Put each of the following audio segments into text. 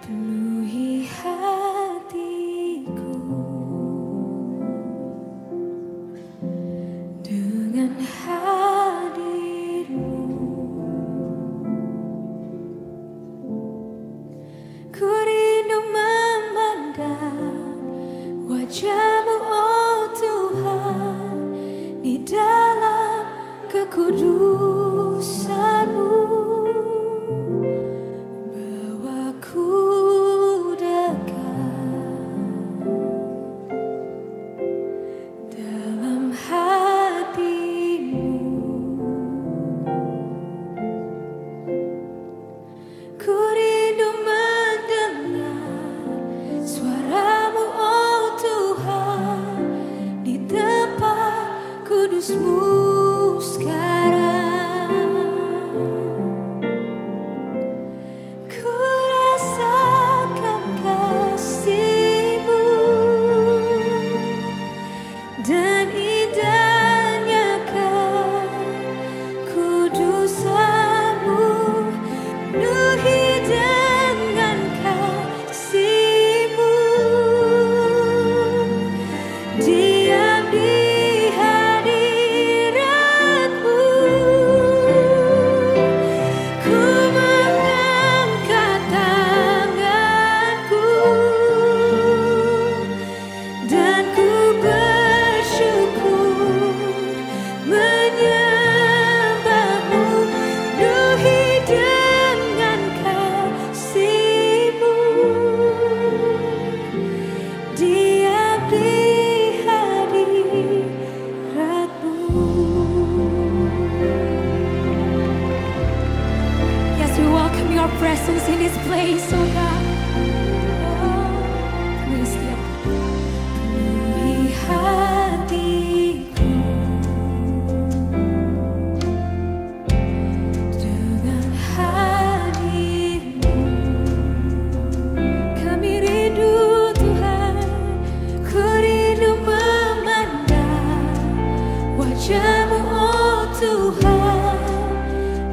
penuhi hatiku dengan hadir-Mu. Ku rindu memandang wajah-Mu, oh Tuhan, di dalam kekudusan-Mu. Bawaku dekat dalam hati-Mu. Ku rindu mendengar suara-Mu, oh Tuhan, di tempat kudus-Mu sekarang. Ku rasakan kasih-Mu dan indahnya kekudusan-Mu, penuhi dengan kasih-Mu, diam di hadirat-Mu. Ku mengangkat tanganku dan ku bersyukur menyembah-Mu, penuhi dengan kasih-Mu, diam di hadirat-Mu. Yes, we welcome Your presence in this place, oh God. Oh, please, yeah. Penuhi hatiku dengan hadir-Mu. Kami rindu Tuhan, ku rindu memandang wajah-Mu, oh Tuhan,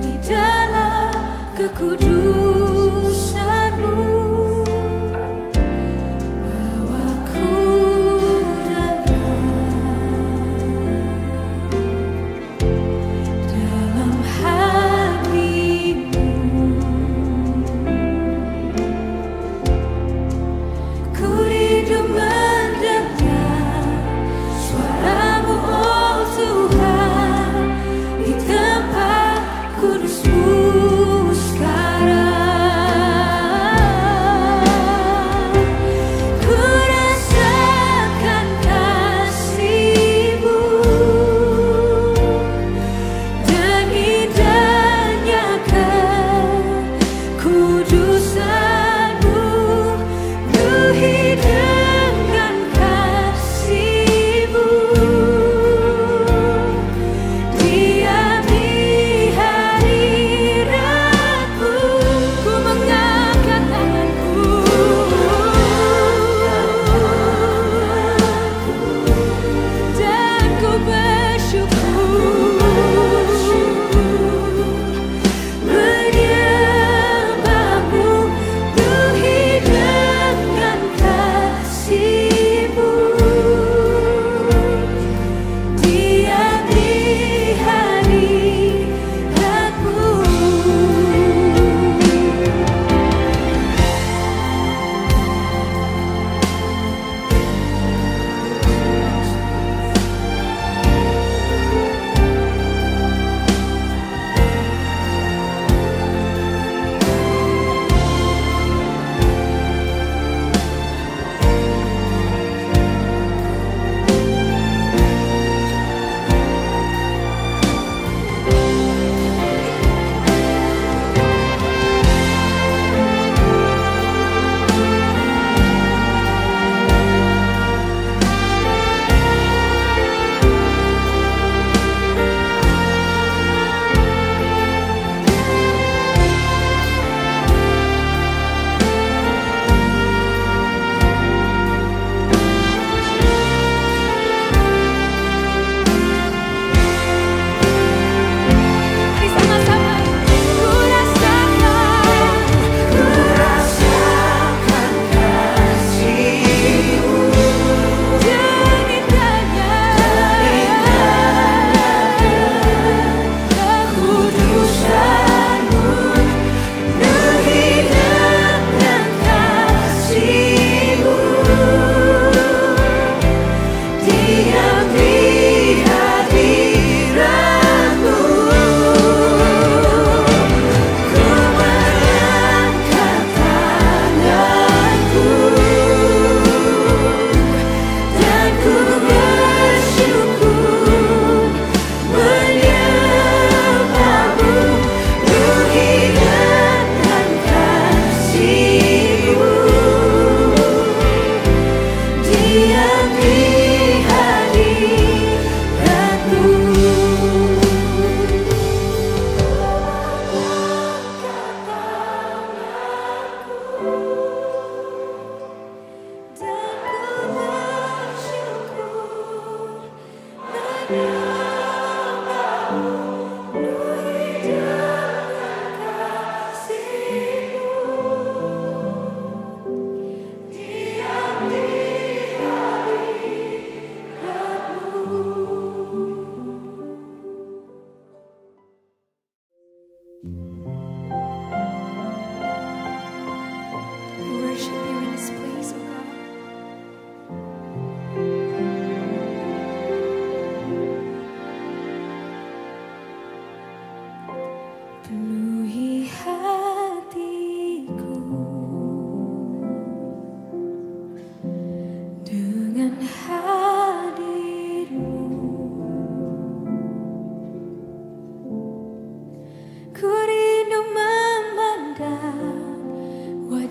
di dalam kekudusan-Mu.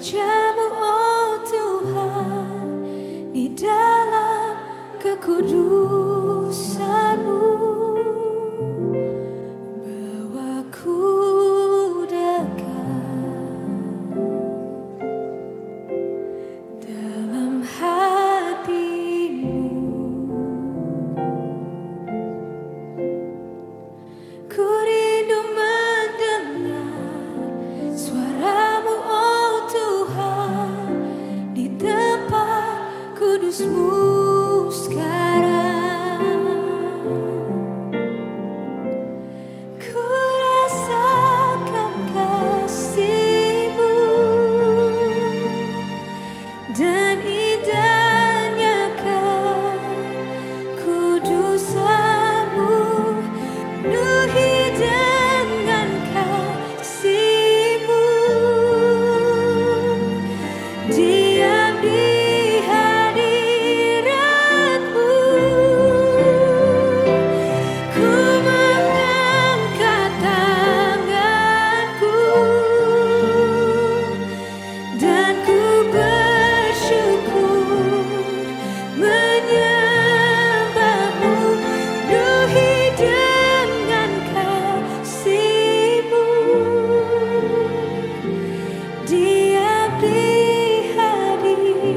wajah-Mu, oh Tuhan, di dalam kekudusan-Mu. Bawaku dekat dalam hati-Mu. Ku rindu mendengar suara-Mu, oh Tuhan, di tempat kudus-Mu sekarang. Ku rasakan kasih-Mu dan indahnya kekudusan-Mu, penuhi dengan kasih-Mu, diam di hadirat-Mu. Ku mengangkat tanganku dan ku bersyukur menyembah-Mu, penuhi dengan kasih-Mu, diam di hadirat-Mu.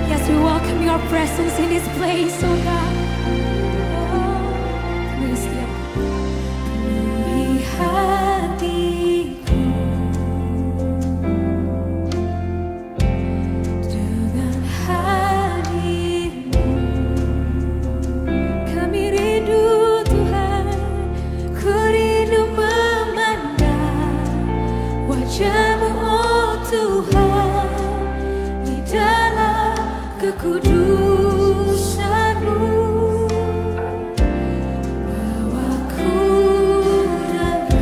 Yes, we welcome Your presence in this place, oh God. Oh, please, yeah. Penuhi hatiku dengan hadir-Mu. Kami rindu Tuhan, ku rindu memandang wajah-Mu, oh Tuhan, di dalam kekudusan-Mu. Bawaku dekat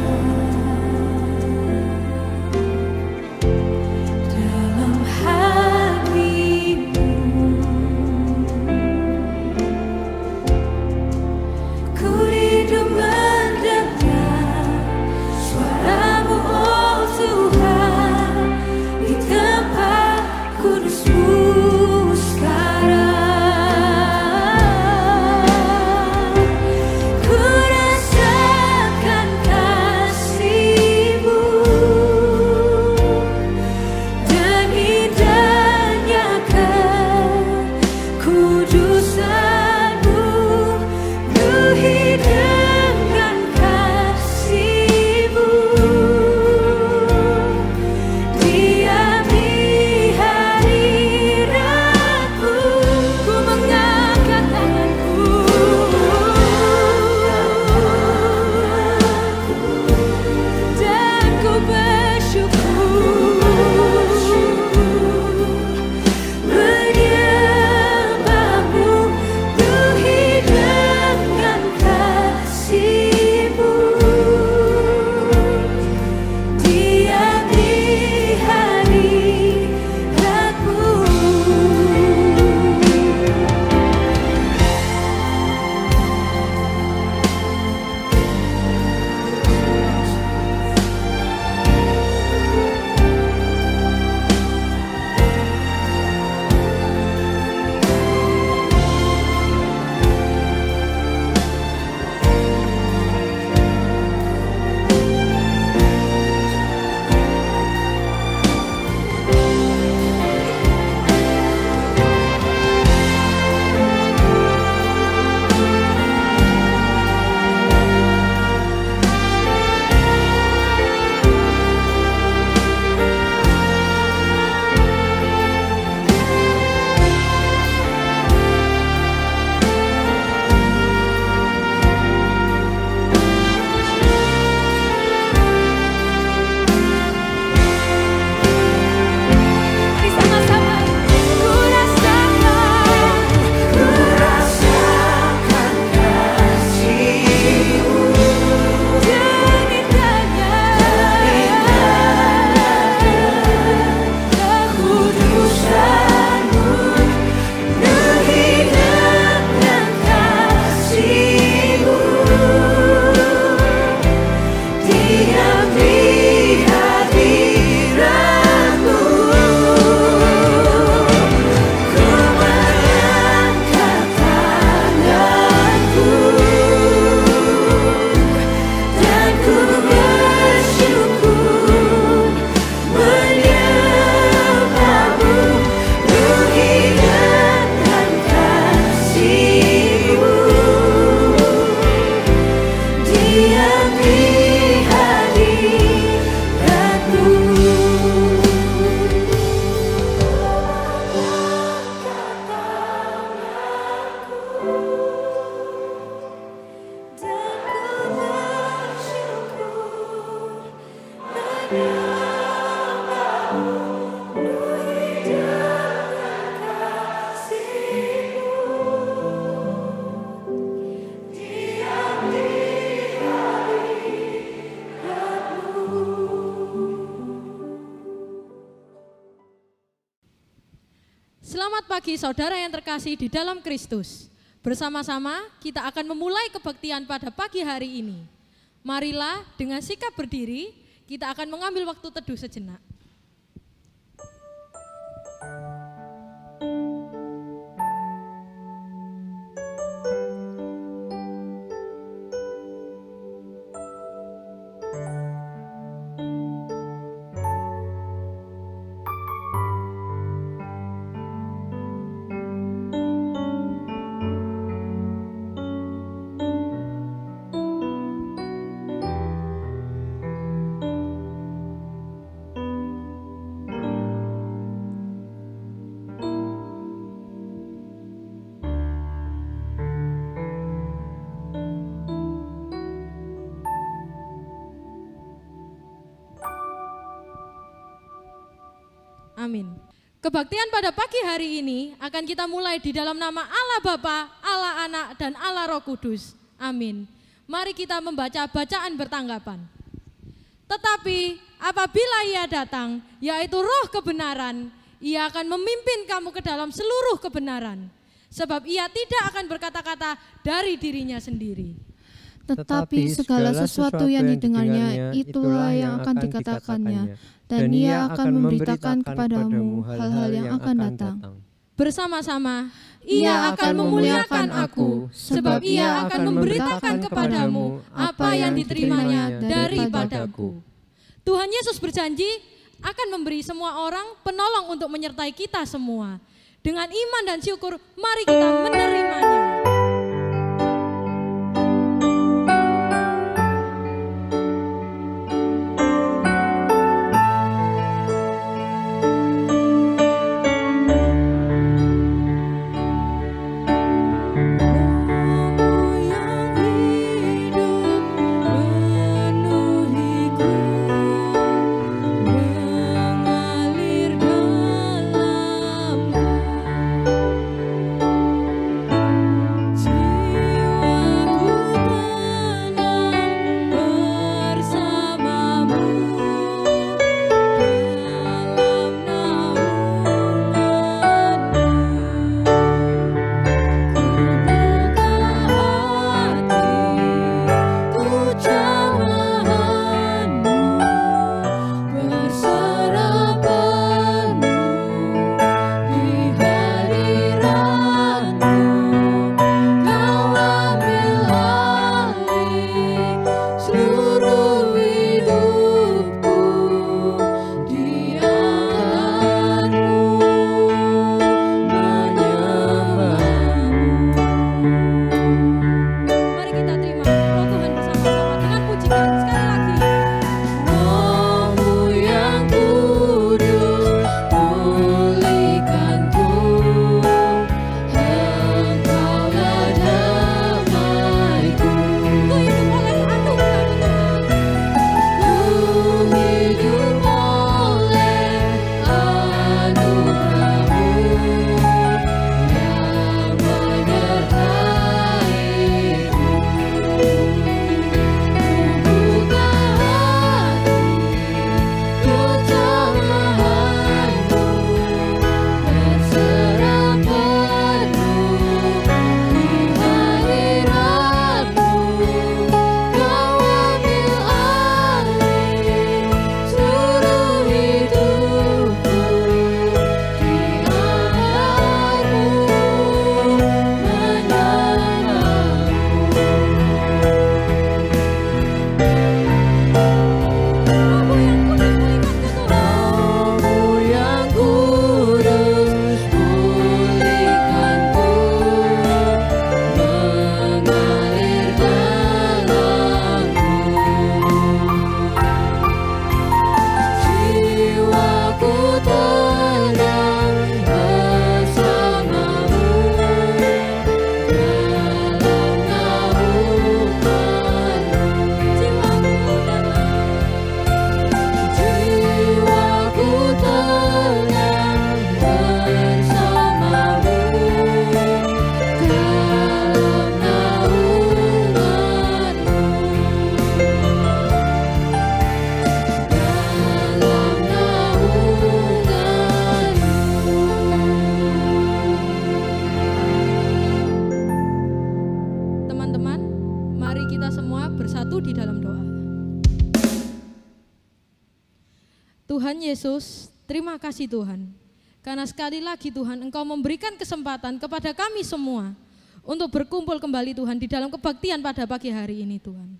dalam hati-Mu. Ku rindu mendengar suara-Mu, oh Tuhan, di tempat kudus-Mu sekarang. Selamat pagi saudara yang terkasih di dalam Kristus. Bersama-sama kita akan memulai kebaktian pada pagi hari ini. Marilah dengan sikap berdiri kita akan mengambil waktu teduh sejenak. Amin. Kebaktian pada pagi hari ini akan kita mulai di dalam nama Allah Bapa, Allah Anak, dan Allah Roh Kudus. Amin. Mari kita membaca bacaan bertanggapan. Tetapi apabila Ia datang, yaitu Roh kebenaran, Ia akan memimpin kamu ke dalam seluruh kebenaran. Sebab Ia tidak akan berkata-kata dari dirinya sendiri. Tetapi segala sesuatu yang didengarnya itulah yang akan dikatakannya, dan Ia akan memberitakan kepadamu hal-hal yang akan datang. Bersama-sama Ia akan memuliakan aku, sebab Ia akan memberitakan kepadamu apa yang diterimanya daripadaku. Tuhan Yesus berjanji akan memberi semua orang penolong untuk menyertai kita semua. Dengan iman dan syukur, mari kita menerimanya. Mengalir dalamku. doa. Tuhan Yesus, terima kasih Tuhan. Karena sekali lagi Tuhan, Engkau memberikan kesempatan kepada kami semua untuk berkumpul kembali Tuhan di dalam kebaktian pada pagi hari ini Tuhan.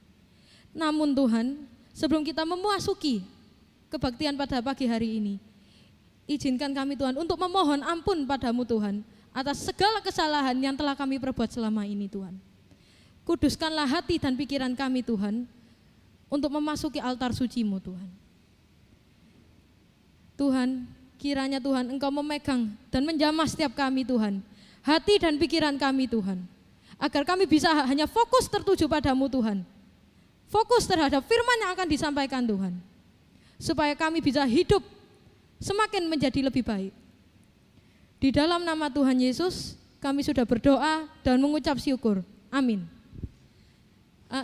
Namun Tuhan, sebelum kita memasuki kebaktian pada pagi hari ini, izinkan kami Tuhan untuk memohon ampun padamu Tuhan atas segala kesalahan yang telah kami perbuat selama ini Tuhan. Kuduskanlah hati dan pikiran kami Tuhan untuk memasuki altar suci-Mu Tuhan. Tuhan, kiranya Tuhan Engkau memegang dan menjamah setiap kami Tuhan, hati dan pikiran kami Tuhan, agar kami bisa hanya fokus tertuju padamu Tuhan, fokus terhadap firman yang akan disampaikan Tuhan, supaya kami bisa hidup semakin menjadi lebih baik. Di dalam nama Tuhan Yesus kami sudah berdoa dan mengucap syukur, amin.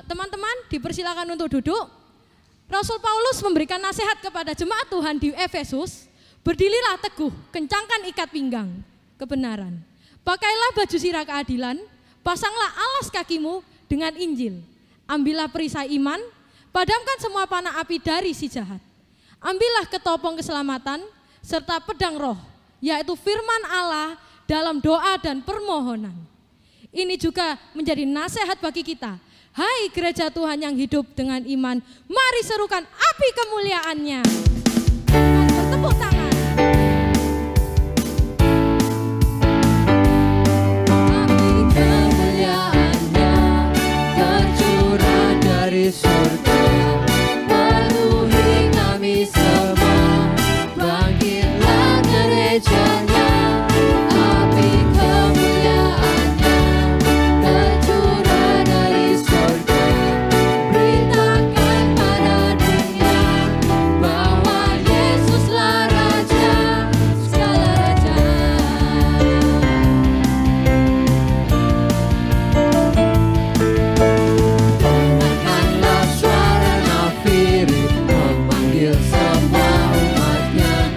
Teman-teman dipersilakan untuk duduk. Rasul Paulus memberikan nasihat kepada jemaat Tuhan di Efesus, berdirilah teguh, kencangkan ikat pinggang kebenaran. Pakailah baju sirah keadilan, pasanglah alas kakimu dengan Injil. Ambillah perisai iman, padamkan semua panah api dari si jahat. Ambillah ketopong keselamatan serta pedang roh, yaitu firman Allah dalam doa dan permohonan. Ini juga menjadi nasihat bagi kita. Hai gereja Tuhan yang hidup dengan iman, mari serukan api kemuliaannya. Dengan bertepuk tangan. Api kemuliaannya tercurah dari surga, penuhi kami semua, bangkitlah gerejanya. Api kemuliaannya tercurah dari surga, beritakan pada dunia bahwa Yesuslah Raja, segala raja. Dengarkanlah suara nafiri memanggil semua umatnya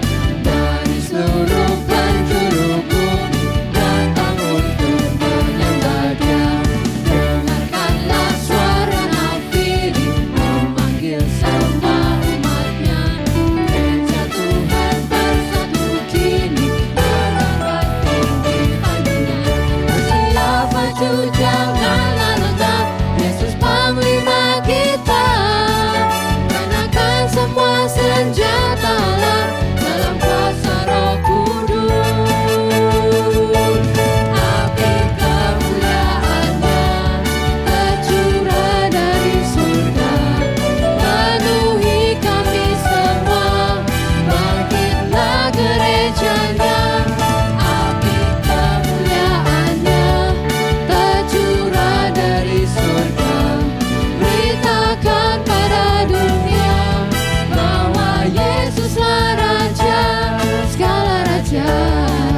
dari seluruh penjuru bumi, datang untuk menyembah Dia. Dengarkanlah suara nafiri memanggil semua umatnya, gereja Tuhan bersatu kini, mengangkat tinggi hadinya. Bersiap maju janganlah lengah, Yesus Panglima kita. Kenakan semua senjatalah dalam kuasa Roh Kudus. Api kemuliaannya tercurah dari surga, penuhi kami semua, bangkitlah gerejanya. Api kemuliaannya tercurah dari surga, beritakan pada dunia bahwa Yesuslah Raja, segala raja.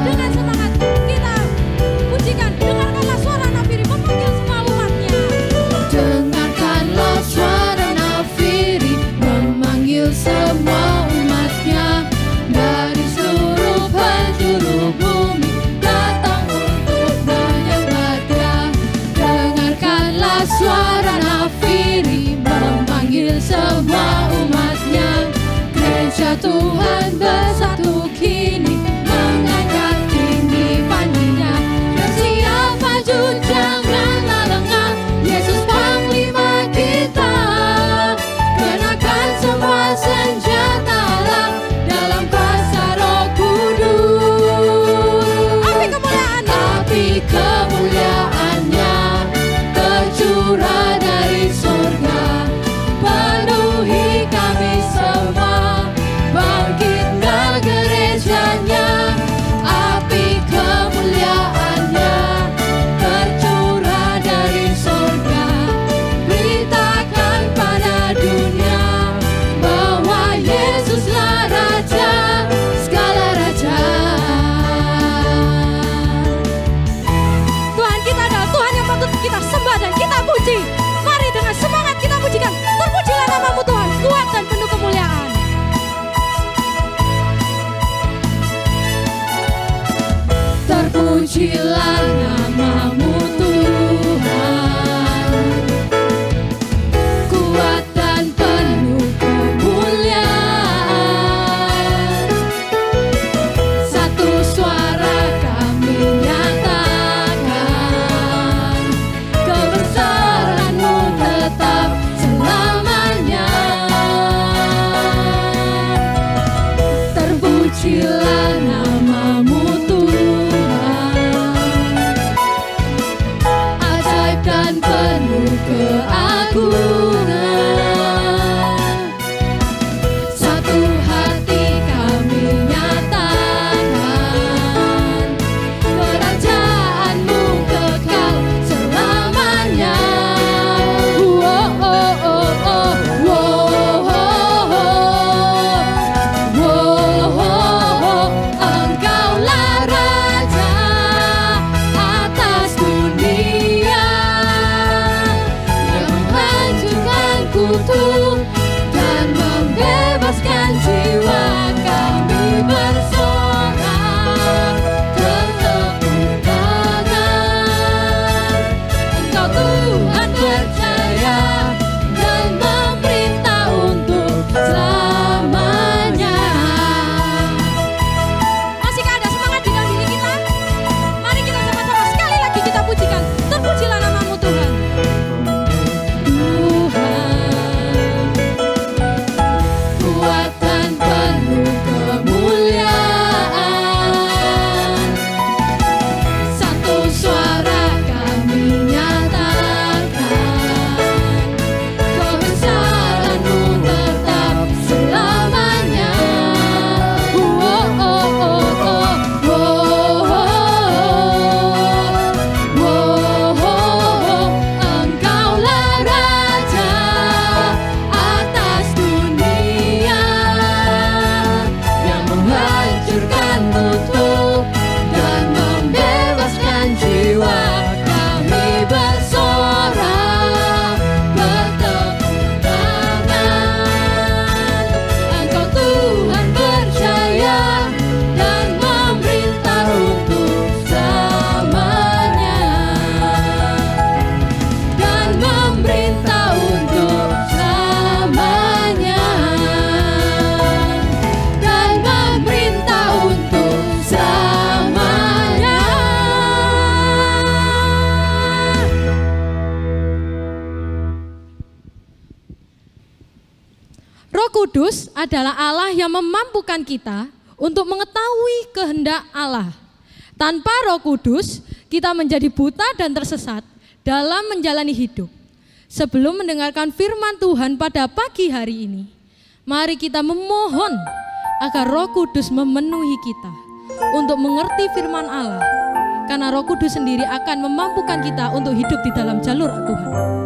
Dengan semangat kita pujikan, dengarkanlah suara nafiri memanggil semua umatnya. Dengarkanlah suara nafiri memanggil semua umatnya, dari seluruh penjuru bumi, datang untuk menyembah Dia. Dengarkanlah suara nafiri memanggil semua umatnya, gereja Tuhan bersatu kini, mengangkat tinggi panjinya. Bersiap maju janganlah lengah, Yesus Panglima kita. Kenakan semua senjatalah dalam kuasa Roh Kudus. Api kemuliaannya. Api kemuliaannya tercurah dari surga, penuhi kami semua, bangkitlah gerejanya. Api kemuliaannya tercurah dari surga, beritakan pada dunia bahwa Yesuslah Raja, segala raja. Tuhan kita adalah Tuhan yang patut kita sembah dan kita puji. Mari dengan semangat kita pujikan. Terpujilah namamu Tuhan, kuat dan penuh kemuliaan. Terpujilah namamu Tuhan, kuat Roh Kudus adalah Allah yang memampukan kita untuk mengetahui kehendak Allah. Tanpa Roh Kudus, kita menjadi buta dan tersesat dalam menjalani hidup. Sebelum mendengarkan firman Tuhan pada pagi hari ini, mari kita memohon agar Roh Kudus memenuhi kita untuk mengerti firman Allah. Karena Roh Kudus sendiri akan memampukan kita untuk hidup di dalam jalur Tuhan.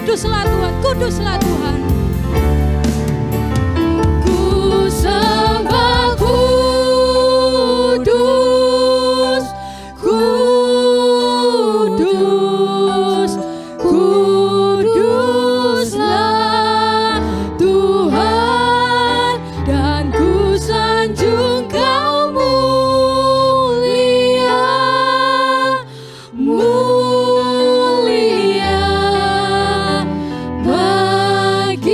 Kuduslah Tuhan, kuduslah Tuhan. Ku sembah kudus, kudus, kuduslah Tuhan, dan ku sanjung Kau mulia, mulia bagimu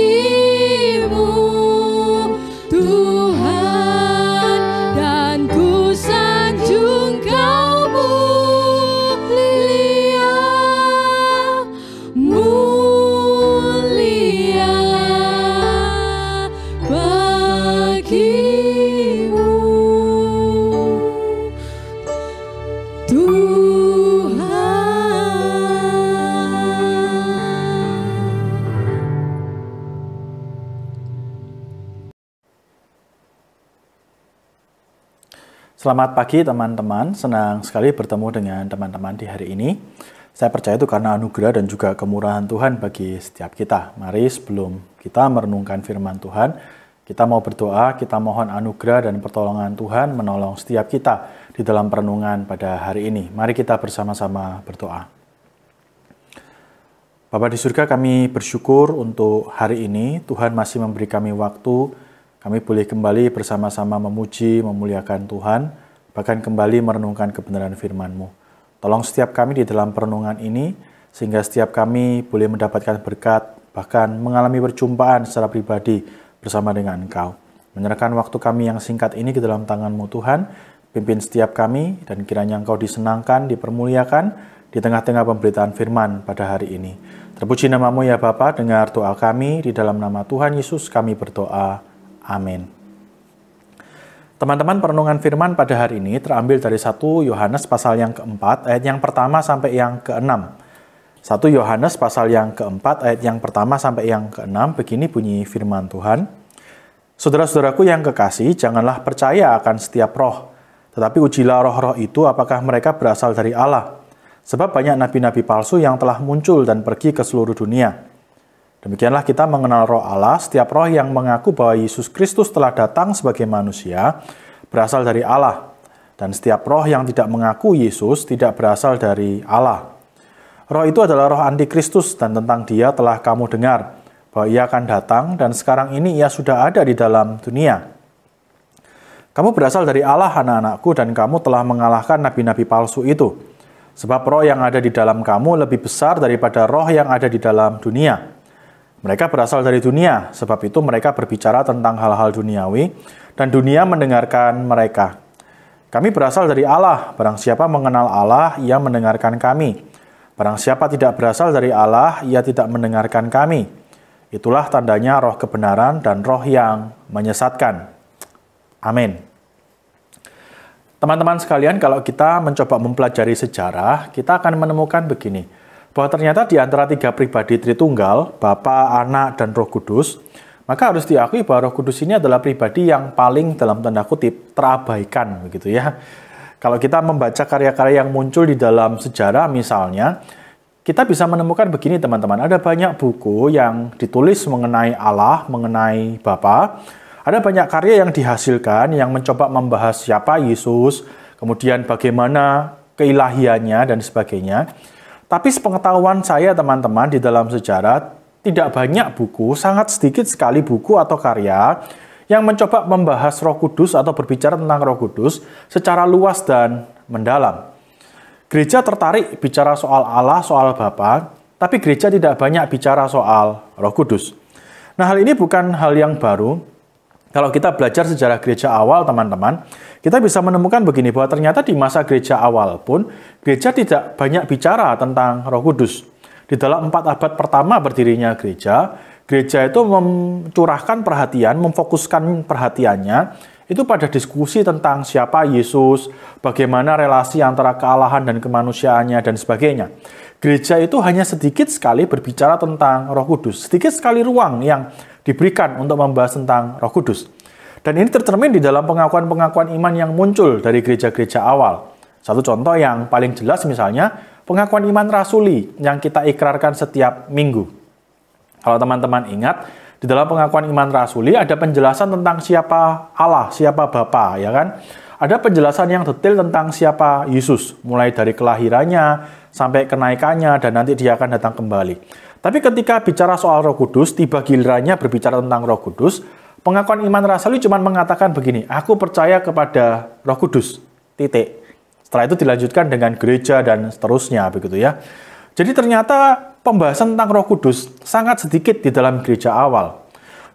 Tuhan, dan ku sanjung Kau mulia, mulia bagimu Tuhan. Selamat pagi teman-teman, senang sekali bertemu dengan teman-teman di hari ini. Saya percaya itu karena anugerah dan juga kemurahan Tuhan bagi setiap kita. Mari sebelum kita merenungkan firman Tuhan, Kita mau berdoa, kita mohon anugerah dan pertolongan Tuhan menolong setiap kita di dalam perenungan pada hari ini. Mari kita bersama-sama berdoa. Bapa di surga, kami bersyukur untuk hari ini. Tuhan masih memberi kami waktu. Kami boleh kembali bersama-sama memuji, memuliakan Tuhan, bahkan kembali merenungkan kebenaran firman-Mu. Tolong setiap kami di dalam perenungan ini, sehingga setiap kami boleh mendapatkan berkat, bahkan mengalami perjumpaan secara pribadi bersama dengan Engkau. Menyerahkan waktu kami yang singkat ini ke dalam tangan-Mu Tuhan, pimpin setiap kami, dan kiranya Engkau disenangkan, dipermuliakan di tengah-tengah pemberitaan firman pada hari ini. Terpuji nama-Mu ya Bapa, dengar doa kami, di dalam nama Tuhan Yesus kami berdoa. Amin. Teman-teman, perenungan firman pada hari ini terambil dari 1 Yohanes pasal yang keempat, ayat yang pertama sampai yang keenam. 1 Yohanes pasal yang keempat, ayat yang pertama sampai yang keenam, begini bunyi firman Tuhan. Saudara-saudaraku yang kekasih, janganlah percaya akan setiap roh, tetapi ujilah roh-roh itu apakah mereka berasal dari Allah. Sebab banyak nabi-nabi palsu yang telah muncul dan pergi ke seluruh dunia. Demikianlah kita mengenal roh Allah, setiap roh yang mengaku bahwa Yesus Kristus telah datang sebagai manusia, berasal dari Allah. Dan setiap roh yang tidak mengaku Yesus tidak berasal dari Allah. Roh itu adalah roh antikristus dan tentang dia telah kamu dengar bahwa ia akan datang dan sekarang ini ia sudah ada di dalam dunia. Kamu berasal dari Allah anak-anakku dan kamu telah mengalahkan nabi-nabi palsu itu. Sebab roh yang ada di dalam kamu lebih besar daripada roh yang ada di dalam dunia. Mereka berasal dari dunia, sebab itu mereka berbicara tentang hal-hal duniawi dan dunia mendengarkan mereka. Kami berasal dari Allah, barang siapa mengenal Allah, ia mendengarkan kami. Barang siapa tidak berasal dari Allah, ia tidak mendengarkan kami. Itulah tandanya roh kebenaran dan roh yang menyesatkan. Amin. Teman-teman sekalian, kalau kita mencoba mempelajari sejarah, kita akan menemukan begini, bahwa ternyata di antara tiga pribadi Tritunggal, Bapa, Anak, dan Roh Kudus, maka harus diakui bahwa Roh Kudus ini adalah pribadi yang paling dalam tanda kutip terabaikan, begitu ya. Kalau kita membaca karya-karya yang muncul di dalam sejarah misalnya, kita bisa menemukan begini teman-teman, ada banyak buku yang ditulis mengenai Allah, mengenai Bapa, ada banyak karya yang dihasilkan yang mencoba membahas siapa Yesus, kemudian bagaimana keilahiannya dan sebagainya. Tapi sepengetahuan saya teman-teman di dalam sejarah, tidak banyak buku, sangat sedikit sekali buku atau karya yang mencoba membahas Roh Kudus atau berbicara tentang Roh Kudus secara luas dan mendalam. Gereja tertarik bicara soal Allah, soal Bapa, tapi gereja tidak banyak bicara soal Roh Kudus. Nah, hal ini bukan hal yang baru. Kalau kita belajar sejarah gereja awal, teman-teman, kita bisa menemukan begini, bahwa ternyata di masa gereja awal pun, gereja tidak banyak bicara tentang Roh Kudus. Di dalam 4 abad pertama berdirinya gereja itu mencurahkan perhatian, memfokuskan perhatiannya itu pada diskusi tentang siapa Yesus, bagaimana relasi antara kealahan dan kemanusiaannya, dan sebagainya. Gereja itu hanya sedikit sekali berbicara tentang Roh Kudus, sedikit sekali ruang yang diberikan untuk membahas tentang Roh Kudus. Dan ini tercermin di dalam pengakuan-pengakuan iman yang muncul dari gereja-gereja awal. Satu contoh yang paling jelas misalnya, pengakuan iman rasuli yang kita ikrarkan setiap minggu. Kalau teman-teman ingat, di dalam pengakuan iman rasuli ada penjelasan tentang siapa Allah, siapa Bapa, ya kan? Ada penjelasan yang detail tentang siapa Yesus, mulai dari kelahirannya sampai kenaikannya dan nanti dia akan datang kembali. Tapi ketika bicara soal Roh Kudus, tiba gilirannya berbicara tentang Roh Kudus, pengakuan iman rasuli cuma mengatakan begini, aku percaya kepada Roh Kudus, titik. Setelah itu dilanjutkan dengan gereja dan seterusnya, begitu ya. Jadi ternyata pembahasan tentang Roh Kudus sangat sedikit di dalam gereja awal.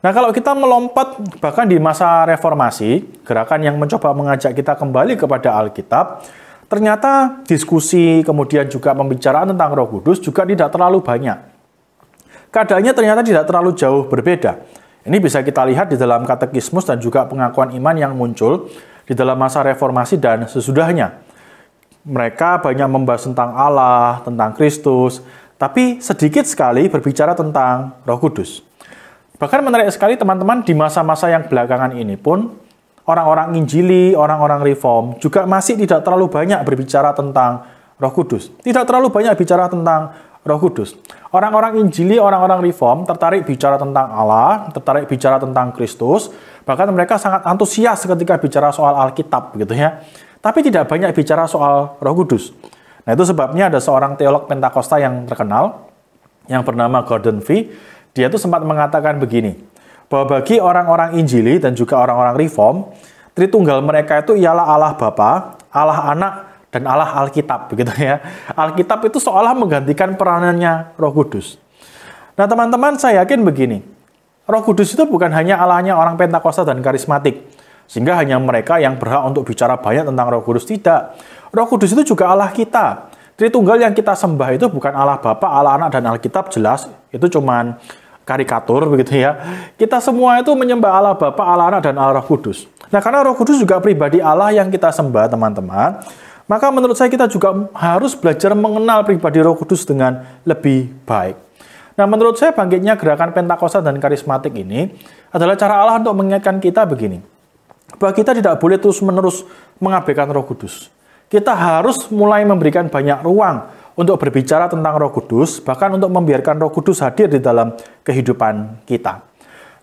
Nah, kalau kita melompat bahkan di masa reformasi, gerakan yang mencoba mengajak kita kembali kepada Alkitab, ternyata diskusi kemudian juga pembicaraan tentang Roh Kudus juga tidak terlalu banyak. Keadaannya ternyata tidak terlalu jauh berbeda. Ini bisa kita lihat di dalam katekismus dan juga pengakuan iman yang muncul di dalam masa reformasi dan sesudahnya. Mereka banyak membahas tentang Allah, tentang Kristus, tapi sedikit sekali berbicara tentang Roh Kudus. Bahkan menarik sekali teman-teman, di masa-masa yang belakangan ini pun, orang-orang Injili, orang-orang Reform juga masih tidak terlalu banyak berbicara tentang Roh Kudus. Tidak terlalu banyak bicara tentang Roh Kudus. Orang-orang Injili, orang-orang Reform tertarik bicara tentang Allah, tertarik bicara tentang Kristus, bahkan mereka sangat antusias ketika bicara soal Alkitab gitu ya. Tapi tidak banyak bicara soal Roh Kudus. Nah, itu sebabnya ada seorang teolog Pentakosta yang terkenal yang bernama Gordon Fee. Dia tuh sempat mengatakan begini, bahwa bagi orang-orang Injili dan juga orang-orang Reform, Tritunggal mereka itu ialah Allah Bapa, Allah Anak, dan Allah Alkitab, begitu ya. Alkitab itu seolah menggantikan peranannya Roh Kudus. Nah, teman-teman, saya yakin begini. Roh Kudus itu bukan hanya Allahnya orang Pentakosta dan karismatik, sehingga hanya mereka yang berhak untuk bicara banyak tentang Roh Kudus. Tidak. Roh Kudus itu juga Allah kita. Tritunggal yang kita sembah itu bukan Allah Bapa, Allah Anak, dan Alkitab, jelas. Itu cuman karikatur, begitu ya. Kita semua itu menyembah Allah Bapa, Allah Anak, dan Allah Roh Kudus. Nah, karena Roh Kudus juga pribadi Allah yang kita sembah, teman-teman, maka menurut saya kita juga harus belajar mengenal pribadi Roh Kudus dengan lebih baik. Nah, menurut saya bangkitnya gerakan Pentakosta dan karismatik ini adalah cara Allah untuk mengingatkan kita begini, bahwa kita tidak boleh terus-menerus mengabaikan Roh Kudus. Kita harus mulai memberikan banyak ruang untuk berbicara tentang Roh Kudus, bahkan untuk membiarkan Roh Kudus hadir di dalam kehidupan kita.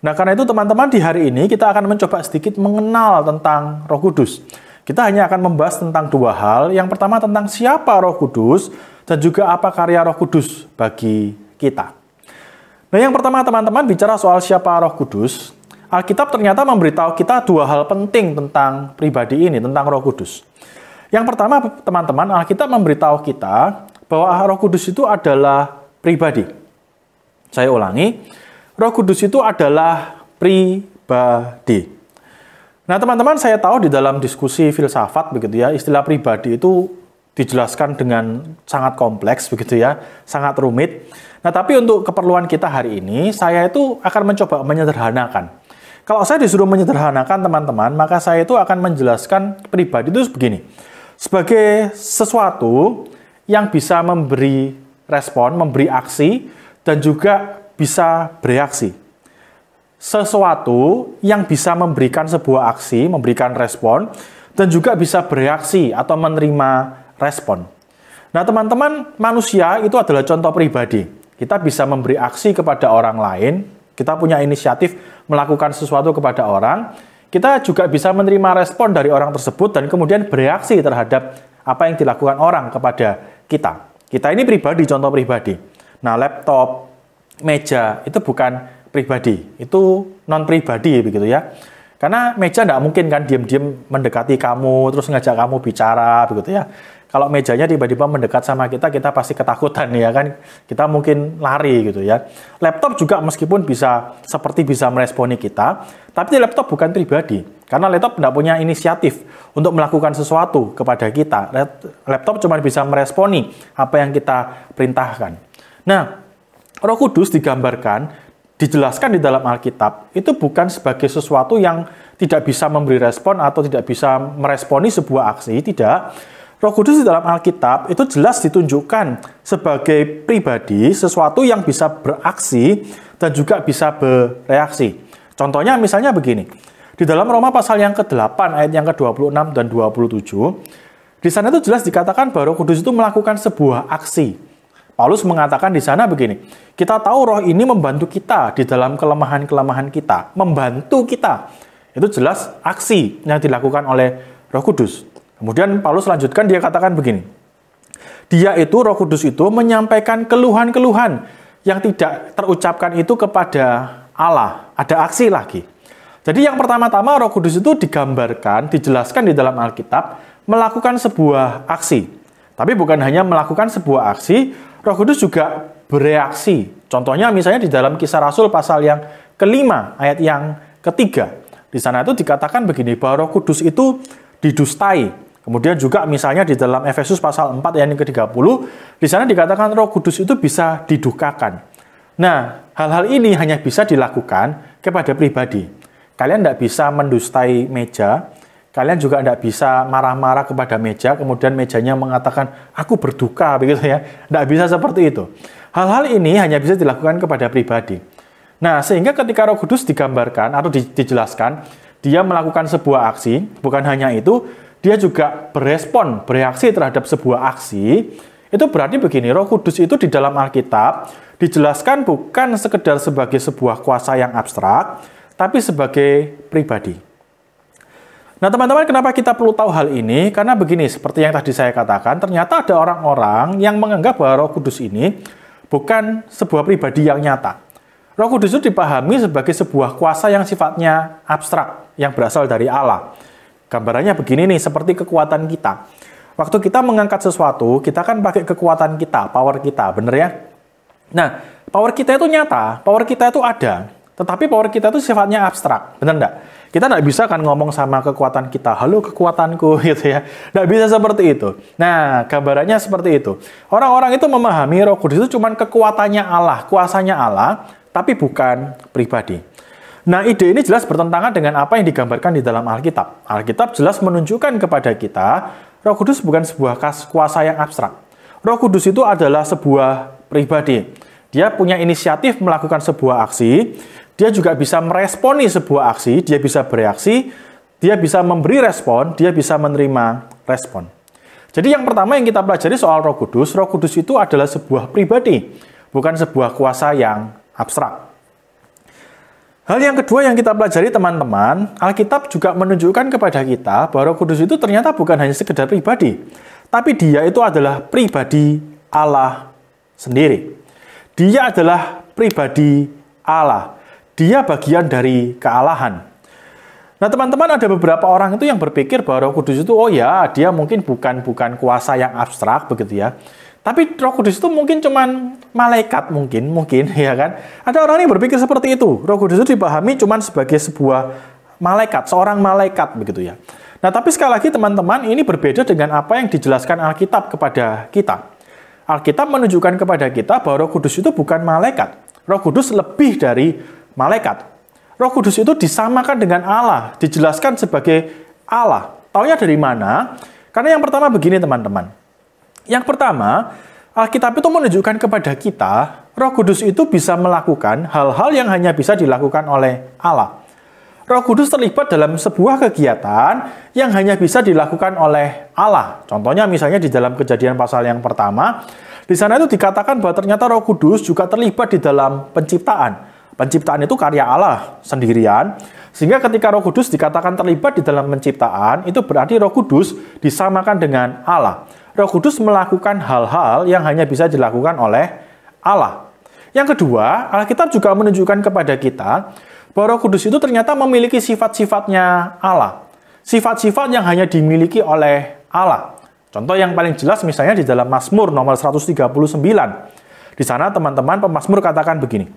Nah, karena itu teman-teman, di hari ini kita akan mencoba sedikit mengenal tentang Roh Kudus. Kita hanya akan membahas tentang dua hal. Yang pertama tentang siapa Roh Kudus dan juga apa karya Roh Kudus bagi kita. Nah, yang pertama teman-teman, bicara soal siapa Roh Kudus, Alkitab ternyata memberitahu kita dua hal penting tentang pribadi ini, tentang Roh Kudus. Yang pertama teman-teman, Alkitab memberitahu kita bahwa Roh Kudus itu adalah pribadi. Saya ulangi, Roh Kudus itu adalah pribadi. Nah, teman-teman, saya tahu di dalam diskusi filsafat begitu ya, istilah pribadi itu dijelaskan dengan sangat kompleks begitu ya, sangat rumit. Nah, tapi untuk keperluan kita hari ini, saya itu akan mencoba menyederhanakan. Kalau saya disuruh menyederhanakan, teman-teman, maka saya itu akan menjelaskan pribadi itu begini. Sebagai sesuatu yang bisa memberi respon, memberi aksi, dan juga bisa bereaksi. Sesuatu yang bisa memberikan sebuah aksi, memberikan respon, dan juga bisa bereaksi atau menerima respon. Nah, teman-teman, manusia itu adalah contoh pribadi. Kita bisa memberi aksi kepada orang lain, kita punya inisiatif melakukan sesuatu kepada orang, kita juga bisa menerima respon dari orang tersebut dan kemudian bereaksi terhadap apa yang dilakukan orang kepada kita. Kita ini pribadi, contoh pribadi. Nah, laptop, meja itu bukan pribadi, itu non-pribadi begitu ya. Karena meja tidak mungkin kan diam-diam mendekati kamu, terus ngajak kamu bicara begitu ya. Kalau mejanya tiba-tiba mendekat sama kita pasti ketakutan ya kan. Kita mungkin lari gitu ya. Laptop juga meskipun bisa meresponi kita, tapi laptop bukan pribadi. Karena laptop tidak punya inisiatif untuk melakukan sesuatu kepada kita. Laptop cuma bisa meresponi apa yang kita perintahkan. Nah, Roh Kudus digambarkan, dijelaskan di dalam Alkitab, itu bukan sebagai sesuatu yang tidak bisa memberi respon atau tidak bisa meresponi sebuah aksi, tidak. Roh Kudus di dalam Alkitab itu jelas ditunjukkan sebagai pribadi, sesuatu yang bisa beraksi dan juga bisa bereaksi. Contohnya misalnya begini, di dalam Roma pasal yang ke-8 ayat yang ke-26 dan 27, di sana itu jelas dikatakan bahwa Roh Kudus itu melakukan sebuah aksi. Paulus mengatakan di sana begini, kita tahu roh ini membantu kita di dalam kelemahan-kelemahan kita, membantu kita. Itu jelas aksi yang dilakukan oleh Roh Kudus. Kemudian Paulus lanjutkan, dia katakan begini, dia itu, Roh Kudus itu menyampaikan keluhan-keluhan yang tidak terucapkan itu kepada Allah. Ada aksi lagi. Jadi yang pertama-tama Roh Kudus itu digambarkan, dijelaskan di dalam Alkitab, melakukan sebuah aksi. Tapi bukan hanya melakukan sebuah aksi, Roh Kudus juga bereaksi. Contohnya misalnya di dalam Kisah Rasul pasal yang ke-5 ayat yang ke-3. Di sana itu dikatakan begini, bahwa Roh Kudus itu didustai. Kemudian juga misalnya di dalam Efesus pasal 4 ayat yang ke-30, di sana dikatakan Roh Kudus itu bisa didukakan. Nah, hal-hal ini hanya bisa dilakukan kepada pribadi. Kalian tidak bisa mendustai meja, kalian juga tidak bisa marah-marah kepada meja, kemudian mejanya mengatakan, aku berduka, begitu ya. Tidak bisa seperti itu. Hal-hal ini hanya bisa dilakukan kepada pribadi. Nah, sehingga ketika Roh Kudus digambarkan atau dijelaskan, dia melakukan sebuah aksi, bukan hanya itu, dia juga berespon, bereaksi terhadap sebuah aksi, Itu berarti begini, Roh Kudus itu di dalam Alkitab dijelaskan bukan sekedar sebagai sebuah kuasa yang abstrak, tapi sebagai pribadi. Nah teman-teman, kenapa kita perlu tahu hal ini? Karena begini, seperti yang tadi saya katakan, ternyata ada orang-orang yang menganggap bahwa Roh Kudus ini bukan sebuah pribadi yang nyata. Roh Kudus itu dipahami sebagai sebuah kuasa yang sifatnya abstrak, yang berasal dari Allah. Gambarannya begini nih, seperti kekuatan kita. Waktu kita mengangkat sesuatu, kita kan pakai kekuatan kita, power kita, bener ya? Nah, power kita itu nyata, power kita itu ada, tetapi power kita itu sifatnya abstrak, bener enggak? Kita enggak bisa kan ngomong sama kekuatan kita, halo kekuatanku, gitu ya. Enggak bisa seperti itu. Nah, gambarannya seperti itu. Orang-orang itu memahami Roh Kudus itu cuma kekuatannya Allah, kuasanya Allah, tapi bukan pribadi. Nah, ide ini jelas bertentangan dengan apa yang digambarkan di dalam Alkitab. Alkitab jelas menunjukkan kepada kita, Roh Kudus bukan sebuah kuasa yang abstrak. Roh Kudus itu adalah sebuah pribadi. Dia punya inisiatif melakukan sebuah aksi, dia juga bisa meresponi sebuah aksi, dia bisa bereaksi, dia bisa memberi respon, dia bisa menerima respon. Jadi yang pertama yang kita pelajari soal Roh Kudus itu adalah sebuah pribadi, bukan sebuah kuasa yang abstrak. Hal yang kedua yang kita pelajari teman-teman, Alkitab juga menunjukkan kepada kita bahwa Roh Kudus itu ternyata bukan hanya sekedar pribadi, tapi dia itu adalah pribadi Allah sendiri. Dia adalah pribadi Allah. Dia bagian dari kealahan. Nah teman-teman, ada beberapa orang itu yang berpikir bahwa Roh Kudus itu, oh ya, dia mungkin bukan kuasa yang abstrak begitu ya. Tapi Roh Kudus itu mungkin cuman malaikat mungkin ya kan. Ada orang yang berpikir seperti itu. Roh Kudus itu dipahami cuman sebagai sebuah malaikat, seorang malaikat begitu ya. Nah, tapi sekali lagi teman-teman, ini berbeda dengan apa yang dijelaskan Alkitab kepada kita. Alkitab menunjukkan kepada kita bahwa Roh Kudus itu bukan malaikat. Roh Kudus lebih dari malaikat. Roh Kudus itu disamakan dengan Allah, dijelaskan sebagai Allah. Taunya dari mana? Karena yang pertama begini teman-teman. Yang pertama, Alkitab itu menunjukkan kepada kita, Roh Kudus itu bisa melakukan hal-hal yang hanya bisa dilakukan oleh Allah. Roh Kudus terlibat dalam sebuah kegiatan yang hanya bisa dilakukan oleh Allah. Contohnya misalnya di dalam Kejadian pasal yang pertama, di sana itu dikatakan bahwa ternyata Roh Kudus juga terlibat di dalam penciptaan. Penciptaan itu karya Allah sendirian, sehingga ketika Roh Kudus dikatakan terlibat di dalam penciptaan, itu berarti Roh Kudus disamakan dengan Allah. Roh Kudus melakukan hal-hal yang hanya bisa dilakukan oleh Allah. Yang kedua, Alkitab juga menunjukkan kepada kita bahwa Roh Kudus itu ternyata memiliki sifat-sifatnya Allah. Sifat-sifat yang hanya dimiliki oleh Allah. Contoh yang paling jelas misalnya di dalam Mazmur nomor 139. Di sana teman-teman pemazmur katakan begini,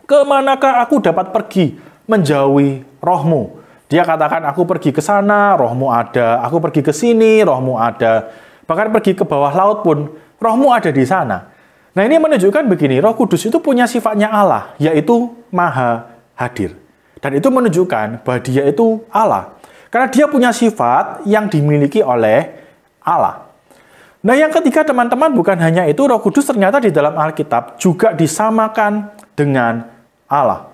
"Kemanakah aku dapat pergi menjauhi rohmu?" Dia katakan, aku pergi ke sana, rohmu ada. Aku pergi ke sini, rohmu ada. Bahkan pergi ke bawah laut pun, rohmu ada di sana. Nah ini menunjukkan begini, Roh Kudus itu punya sifatnya Allah, yaitu maha hadir. Dan itu menunjukkan bahwa dia itu Allah. Karena dia punya sifat yang dimiliki oleh Allah. Nah yang ketiga teman-teman, bukan hanya itu, Roh Kudus ternyata di dalam Alkitab juga disamakan dengan Allah.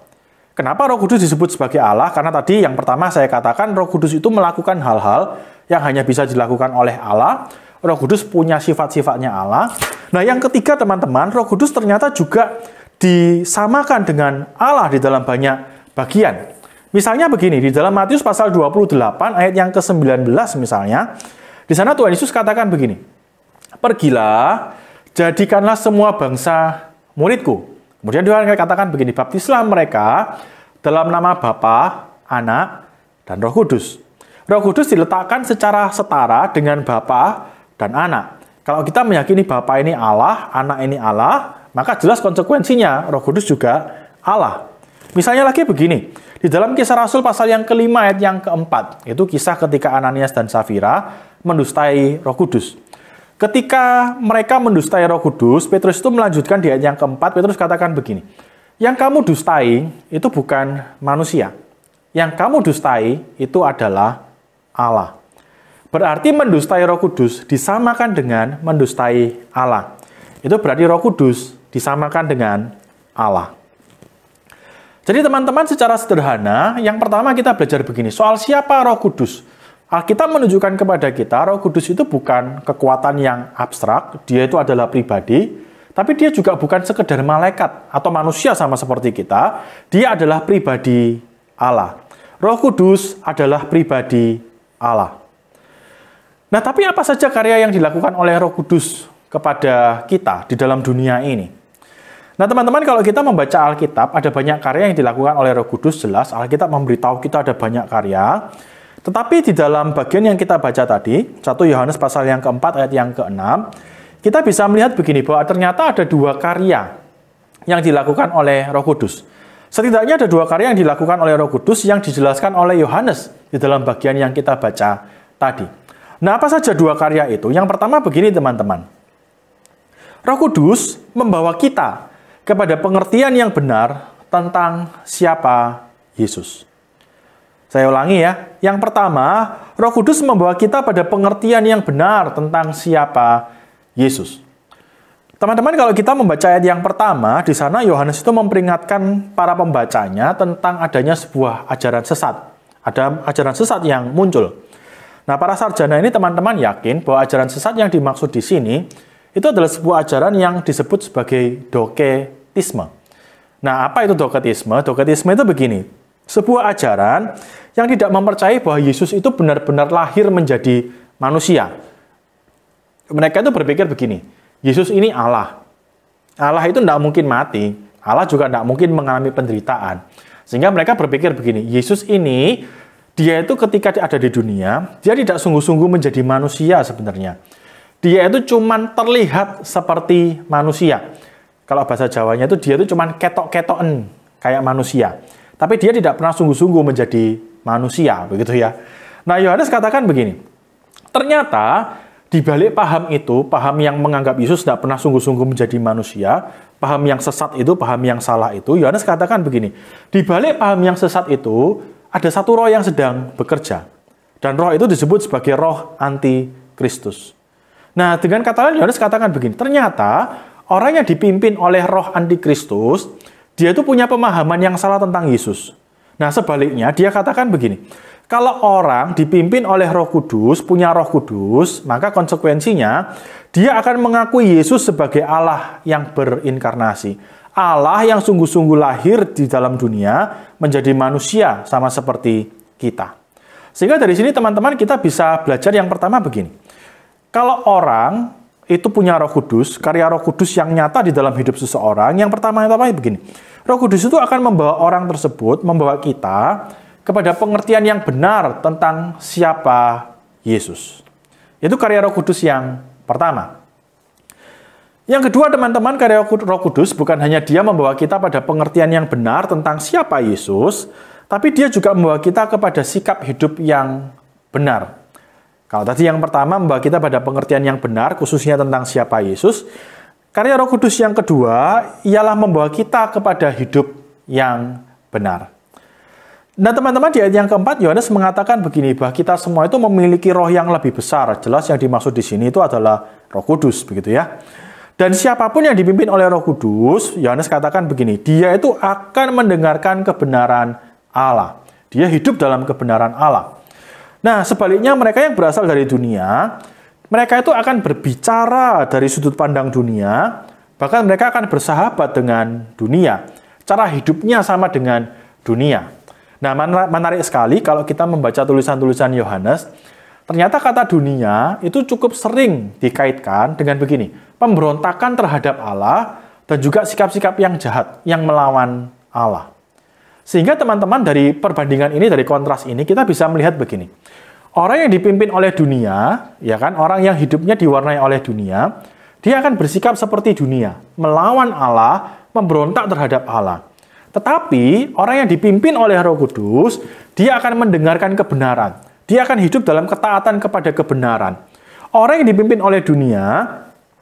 Kenapa Roh Kudus disebut sebagai Allah? Karena tadi yang pertama saya katakan Roh Kudus itu melakukan hal-hal yang hanya bisa dilakukan oleh Allah. Roh Kudus punya sifat-sifatnya Allah. Nah yang ketiga teman-teman, Roh Kudus ternyata juga disamakan dengan Allah di dalam banyak bagian. Misalnya begini, di dalam Matius pasal 28 ayat yang ke-19 misalnya, di sana Tuhan Yesus katakan begini, "Pergilah, jadikanlah semua bangsa muridku." Kemudian Tuhan katakan begini, "Baptislah mereka dalam nama Bapa, Anak, dan Roh Kudus." Roh Kudus diletakkan secara setara dengan Bapa dan Anak. Kalau kita meyakini Bapa ini Allah, Anak ini Allah, maka jelas konsekuensinya Roh Kudus juga Allah. Misalnya lagi begini, di dalam Kisah Rasul pasal yang kelima ayat yang keempat, itu kisah ketika Ananias dan Safira mendustai Roh Kudus. Ketika mereka mendustai Roh Kudus, Petrus itu melanjutkan di ayat yang keempat, Petrus katakan begini, "Yang kamu dustai itu bukan manusia. Yang kamu dustai itu adalah Allah." Berarti mendustai Roh Kudus disamakan dengan mendustai Allah. Itu berarti Roh Kudus disamakan dengan Allah. Jadi teman-teman secara sederhana, yang pertama kita belajar begini, soal siapa Roh Kudus. Alkitab menunjukkan kepada kita Roh Kudus itu bukan kekuatan yang abstrak, dia itu adalah pribadi, tapi dia juga bukan sekedar malaikat atau manusia sama seperti kita, dia adalah pribadi Allah. Roh Kudus adalah pribadi Allah. Nah, tapi apa saja karya yang dilakukan oleh Roh Kudus kepada kita di dalam dunia ini? Nah, teman-teman, kalau kita membaca Alkitab, ada banyak karya yang dilakukan oleh Roh Kudus, jelas Alkitab memberitahu kita ada banyak karya. Tetapi di dalam bagian yang kita baca tadi, 1 Yohanes pasal yang keempat ayat yang ke-6, kita bisa melihat begini, bahwa ternyata ada 2 karya yang dilakukan oleh Roh Kudus. Setidaknya ada 2 karya yang dilakukan oleh Roh Kudus yang dijelaskan oleh Yohanes di dalam bagian yang kita baca tadi. Nah, apa saja 2 karya itu? Yang pertama begini, teman-teman. Roh Kudus membawa kita kepada pengertian yang benar tentang siapa Yesus. Saya ulangi ya. Yang pertama, Roh Kudus membawa kita pada pengertian yang benar tentang siapa Yesus. Teman-teman, kalau kita membaca ayat yang pertama, di sana Yohanes itu memperingatkan para pembacanya tentang adanya sebuah ajaran sesat. Ada ajaran sesat yang muncul. Nah, para sarjana ini teman-teman yakin bahwa ajaran sesat yang dimaksud di sini itu adalah sebuah ajaran yang disebut sebagai doketisme. Nah, apa itu doketisme? Doketisme itu begini. Sebuah ajaran yang tidak mempercayai bahwa Yesus itu benar-benar lahir menjadi manusia. Mereka itu berpikir begini, Yesus ini Allah. Allah itu tidak mungkin mati. Allah juga tidak mungkin mengalami penderitaan. Sehingga mereka berpikir begini, Yesus ini, dia itu ketika ada di dunia, dia tidak sungguh-sungguh menjadi manusia sebenarnya. Dia itu cuman terlihat seperti manusia. Kalau bahasa Jawanya itu dia itu cuman ketok-ketoken kayak manusia. Tapi dia tidak pernah sungguh-sungguh menjadi manusia, begitu ya. Nah, Yohanes katakan begini, ternyata di balik paham itu, paham yang menganggap Yesus tidak pernah sungguh-sungguh menjadi manusia, paham yang sesat itu, paham yang salah itu, Yohanes katakan begini, di balik paham yang sesat itu, ada satu roh yang sedang bekerja. Dan roh itu disebut sebagai roh anti-Kristus. Nah, dengan kata lain, Yohanes katakan begini, ternyata orang yang dipimpin oleh roh anti-Kristus, dia itu punya pemahaman yang salah tentang Yesus. Nah, sebaliknya, dia katakan begini, kalau orang dipimpin oleh Roh Kudus, punya Roh Kudus, maka konsekuensinya, dia akan mengakui Yesus sebagai Allah yang berinkarnasi. Allah yang sungguh-sungguh lahir di dalam dunia, menjadi manusia sama seperti kita. Sehingga dari sini, teman-teman, kita bisa belajar yang pertama begini. Kalau orang itu punya Roh Kudus, karya Roh Kudus yang nyata di dalam hidup seseorang, yang pertama begini. Roh Kudus itu akan membawa orang tersebut, membawa kita kepada pengertian yang benar tentang siapa Yesus. Itu karya Roh Kudus yang pertama. Yang kedua, teman-teman, karya Roh Kudus bukan hanya dia membawa kita pada pengertian yang benar tentang siapa Yesus, tapi dia juga membawa kita kepada sikap hidup yang benar. Kalau tadi yang pertama membawa kita pada pengertian yang benar, khususnya tentang siapa Yesus, karya Roh Kudus yang kedua ialah membawa kita kepada hidup yang benar. Nah, teman-teman, di ayat yang keempat, Yohanes mengatakan begini, bahwa kita semua itu memiliki roh yang lebih besar. Jelas yang dimaksud di sini itu adalah Roh Kudus, begitu ya. Dan siapapun yang dipimpin oleh Roh Kudus, Yohanes katakan begini, dia itu akan mendengarkan kebenaran Allah. Dia hidup dalam kebenaran Allah. Nah, sebaliknya mereka yang berasal dari dunia, mereka itu akan berbicara dari sudut pandang dunia, bahkan mereka akan bersahabat dengan dunia. Cara hidupnya sama dengan dunia. Nah, menarik sekali kalau kita membaca tulisan-tulisan Yohanes, ternyata kata dunia itu cukup sering dikaitkan dengan begini, pemberontakan terhadap Allah dan juga sikap-sikap yang jahat, yang melawan Allah. Sehingga teman-teman dari perbandingan ini, dari kontras ini, kita bisa melihat begini. Orang yang dipimpin oleh dunia, ya kan, orang yang hidupnya diwarnai oleh dunia, dia akan bersikap seperti dunia, melawan Allah, memberontak terhadap Allah. Tetapi orang yang dipimpin oleh Roh Kudus, dia akan mendengarkan kebenaran. Dia akan hidup dalam ketaatan kepada kebenaran. Orang yang dipimpin oleh dunia,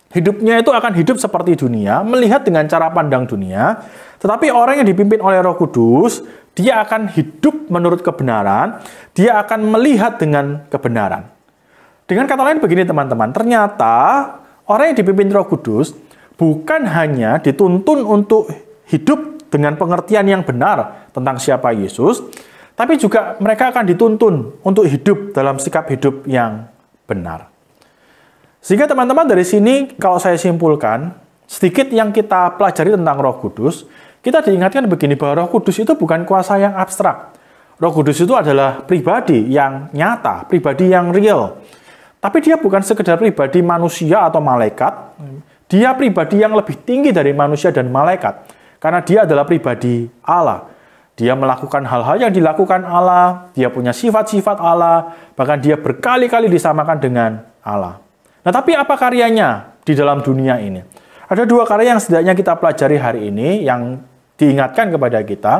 hidupnya itu akan hidup seperti dunia, melihat dengan cara pandang dunia. Tetapi orang yang dipimpin oleh Roh Kudus, dia akan hidup menurut kebenaran, dia akan melihat dengan kebenaran. Dengan kata lain begini, teman-teman, ternyata orang yang dipimpin Roh Kudus bukan hanya dituntun untuk hidup dengan pengertian yang benar tentang siapa Yesus, tapi juga mereka akan dituntun untuk hidup dalam sikap hidup yang benar. Sehingga teman-teman dari sini kalau saya simpulkan, sedikit yang kita pelajari tentang Roh Kudus, kita diingatkan begini bahwa Roh Kudus itu bukan kuasa yang abstrak. Roh Kudus itu adalah pribadi yang nyata, pribadi yang real. Tapi dia bukan sekedar pribadi manusia atau malaikat, dia pribadi yang lebih tinggi dari manusia dan malaikat. Karena dia adalah pribadi Allah. Dia melakukan hal-hal yang dilakukan Allah, dia punya sifat-sifat Allah, bahkan dia berkali-kali disamakan dengan Allah. Nah, tapi apa karyanya di dalam dunia ini? Ada dua karya yang setidaknya kita pelajari hari ini, yang diingatkan kepada kita.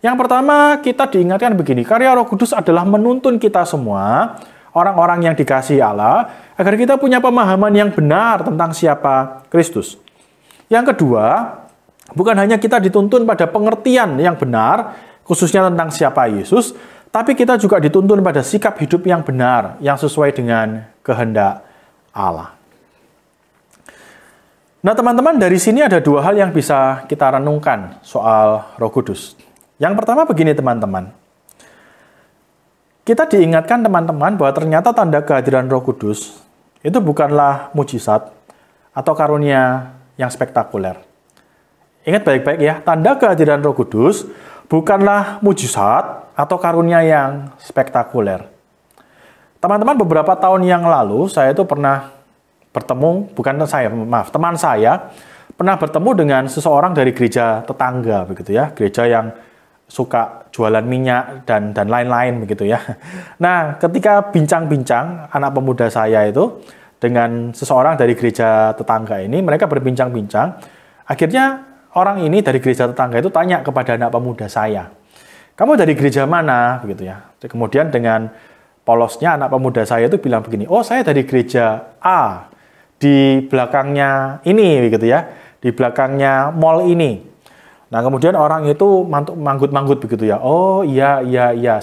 Yang pertama, kita diingatkan begini, karya Roh Kudus adalah menuntun kita semua, orang-orang yang dikasihi Allah, agar kita punya pemahaman yang benar tentang siapa Kristus. Yang kedua, bukan hanya kita dituntun pada pengertian yang benar, khususnya tentang siapa Yesus, tapi kita juga dituntun pada sikap hidup yang benar, yang sesuai dengan kehendak Allah. Nah teman-teman, dari sini ada dua hal yang bisa kita renungkan soal Roh Kudus. Yang pertama begini teman-teman, kita diingatkan teman-teman bahwa ternyata tanda kehadiran Roh Kudus itu bukanlah mujizat atau karunia yang spektakuler. Ingat baik-baik ya, tanda kehadiran Roh Kudus bukanlah mujizat atau karunia yang spektakuler. Teman-teman, beberapa tahun yang lalu saya itu pernah bertemu, teman saya pernah bertemu dengan seseorang dari gereja tetangga begitu ya, gereja yang suka jualan minyak dan lain-lain begitu ya. Nah, ketika bincang-bincang anak pemuda saya itu dengan seseorang dari gereja tetangga ini, mereka berbincang-bincang, akhirnya orang ini dari gereja tetangga itu tanya kepada anak pemuda saya, kamu dari gereja mana? Begitu ya. Kemudian dengan polosnya anak pemuda saya itu bilang begini, oh saya dari gereja A, di belakangnya ini, begitu ya, di belakangnya mall ini. Nah kemudian orang itu manggut-manggut begitu ya, oh iya,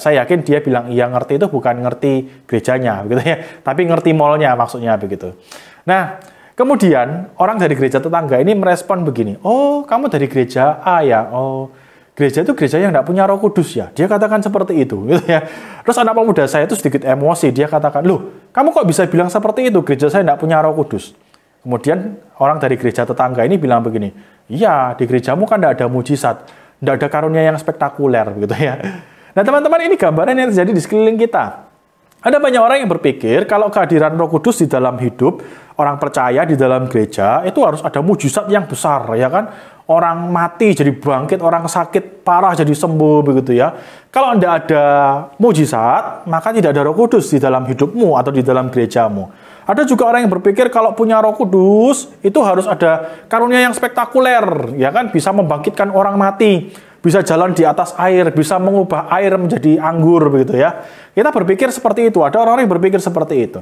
saya yakin dia bilang iya ngerti itu bukan ngerti gerejanya, begitu ya, tapi ngerti mallnya maksudnya begitu. Nah, kemudian orang dari gereja tetangga ini merespon begini, oh kamu dari gereja A ya, oh gereja itu gereja yang tidak punya Roh Kudus ya, dia katakan seperti itu, gitu ya. Terus anak pemuda saya itu sedikit emosi, dia katakan, loh kamu kok bisa bilang seperti itu, gereja saya tidak punya Roh Kudus. Kemudian orang dari gereja tetangga ini bilang begini, iya di gerejamu kan tidak ada mujizat, tidak ada karunia yang spektakuler, gitu ya. Nah teman-teman, ini gambaran yang terjadi di sekeliling kita. Ada banyak orang yang berpikir kalau kehadiran Roh Kudus di dalam hidup orang percaya di dalam gereja itu harus ada mujizat yang besar, ya kan? Orang mati jadi bangkit, orang sakit parah jadi sembuh begitu ya. Kalau tidak ada mujizat, maka tidak ada Roh Kudus di dalam hidupmu atau di dalam gerejamu. Ada juga orang yang berpikir kalau punya Roh Kudus itu harus ada karunia yang spektakuler, ya kan? Bisa membangkitkan orang mati, bisa jalan di atas air, bisa mengubah air menjadi anggur begitu ya. Kita berpikir seperti itu, ada orang-orang yang berpikir seperti itu.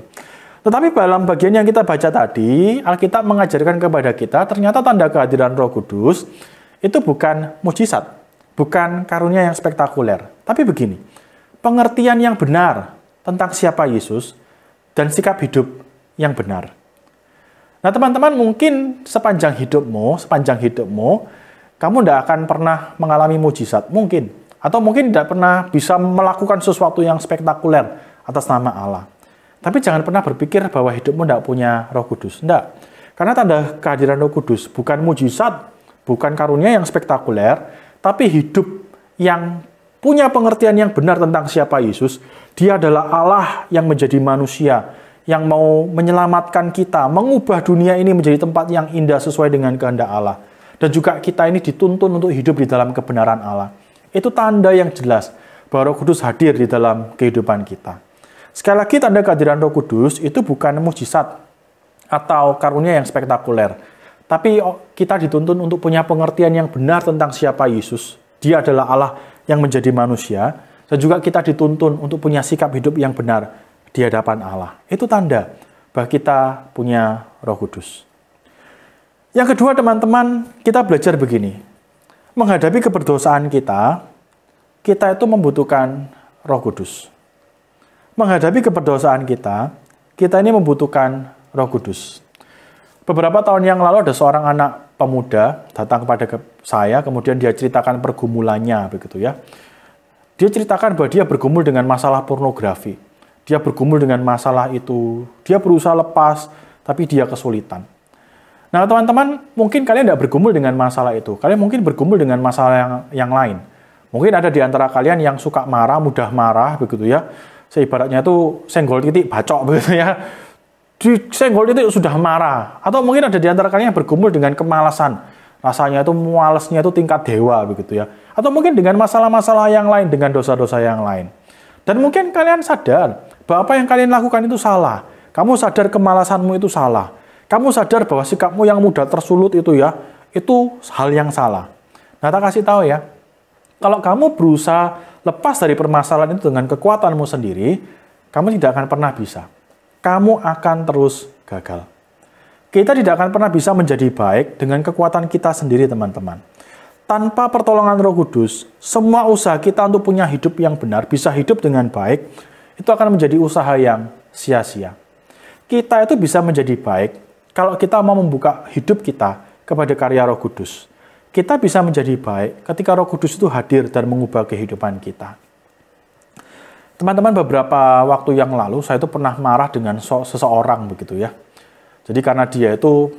Tetapi dalam bagian yang kita baca tadi, Alkitab mengajarkan kepada kita, ternyata tanda kehadiran Roh Kudus itu bukan mujizat, bukan karunia yang spektakuler. Tapi begini, pengertian yang benar tentang siapa Yesus dan sikap hidup yang benar. Nah teman-teman, mungkin sepanjang hidupmu, kamu tidak akan pernah mengalami mujizat, mungkin. Atau mungkin tidak pernah bisa melakukan sesuatu yang spektakuler atas nama Allah. Tapi jangan pernah berpikir bahwa hidupmu tidak punya Roh Kudus. Tidak. Karena tanda kehadiran Roh Kudus bukan mujizat, bukan karunia yang spektakuler, tapi hidup yang punya pengertian yang benar tentang siapa Yesus. Dia adalah Allah yang menjadi manusia, yang mau menyelamatkan kita, mengubah dunia ini menjadi tempat yang indah sesuai dengan kehendak Allah. Dan juga kita ini dituntun untuk hidup di dalam kebenaran Allah. Itu tanda yang jelas bahwa Roh Kudus hadir di dalam kehidupan kita. Sekali lagi, tanda kehadiran Roh Kudus itu bukan mujizat atau karunia yang spektakuler. Tapi kita dituntun untuk punya pengertian yang benar tentang siapa Yesus. Dia adalah Allah yang menjadi manusia. Dan juga kita dituntun untuk punya sikap hidup yang benar di hadapan Allah. Itu tanda bahwa kita punya Roh Kudus. Yang kedua teman-teman, kita belajar begini. Menghadapi keberdosaan kita itu membutuhkan Roh Kudus. Menghadapi keberdosaan kita ini membutuhkan Roh Kudus. Beberapa tahun yang lalu ada seorang anak pemuda datang kepada saya, kemudian dia ceritakan pergumulannya begitu ya. Dia ceritakan bahwa dia bergumul dengan masalah pornografi. Dia bergumul dengan masalah itu. Dia berusaha lepas, tapi dia kesulitan. Nah teman-teman, mungkin kalian tidak bergumul dengan masalah itu. Kalian mungkin bergumul dengan masalah yang lain. Mungkin ada di antara kalian yang suka marah, mudah marah, begitu ya. Seibaratnya itu senggol titik bacok, begitu ya. Di senggol titik sudah marah. Atau mungkin ada di antara kalian yang bergumul dengan kemalasan. Rasanya itu mualesnya itu tingkat dewa, begitu ya. Atau mungkin dengan masalah-masalah yang lain, dengan dosa-dosa yang lain. Dan mungkin kalian sadar bahwa apa yang kalian lakukan itu salah. Kamu sadar kemalasanmu itu salah. Kamu sadar bahwa sikapmu yang mudah tersulut itu ya, itu hal yang salah. Nah, tak kasih tahu ya, kalau kamu berusaha lepas dari permasalahan itu dengan kekuatanmu sendiri, kamu tidak akan pernah bisa. Kamu akan terus gagal. Kita tidak akan pernah bisa menjadi baik dengan kekuatan kita sendiri, teman-teman. Tanpa pertolongan Roh Kudus, semua usaha kita untuk punya hidup yang benar, bisa hidup dengan baik, itu akan menjadi usaha yang sia-sia. Kita itu bisa menjadi baik kalau kita mau membuka hidup kita kepada karya Roh Kudus. Kita bisa menjadi baik ketika Roh Kudus itu hadir dan mengubah kehidupan kita. Teman-teman, beberapa waktu yang lalu saya itu pernah marah dengan seseorang begitu ya. Jadi karena dia itu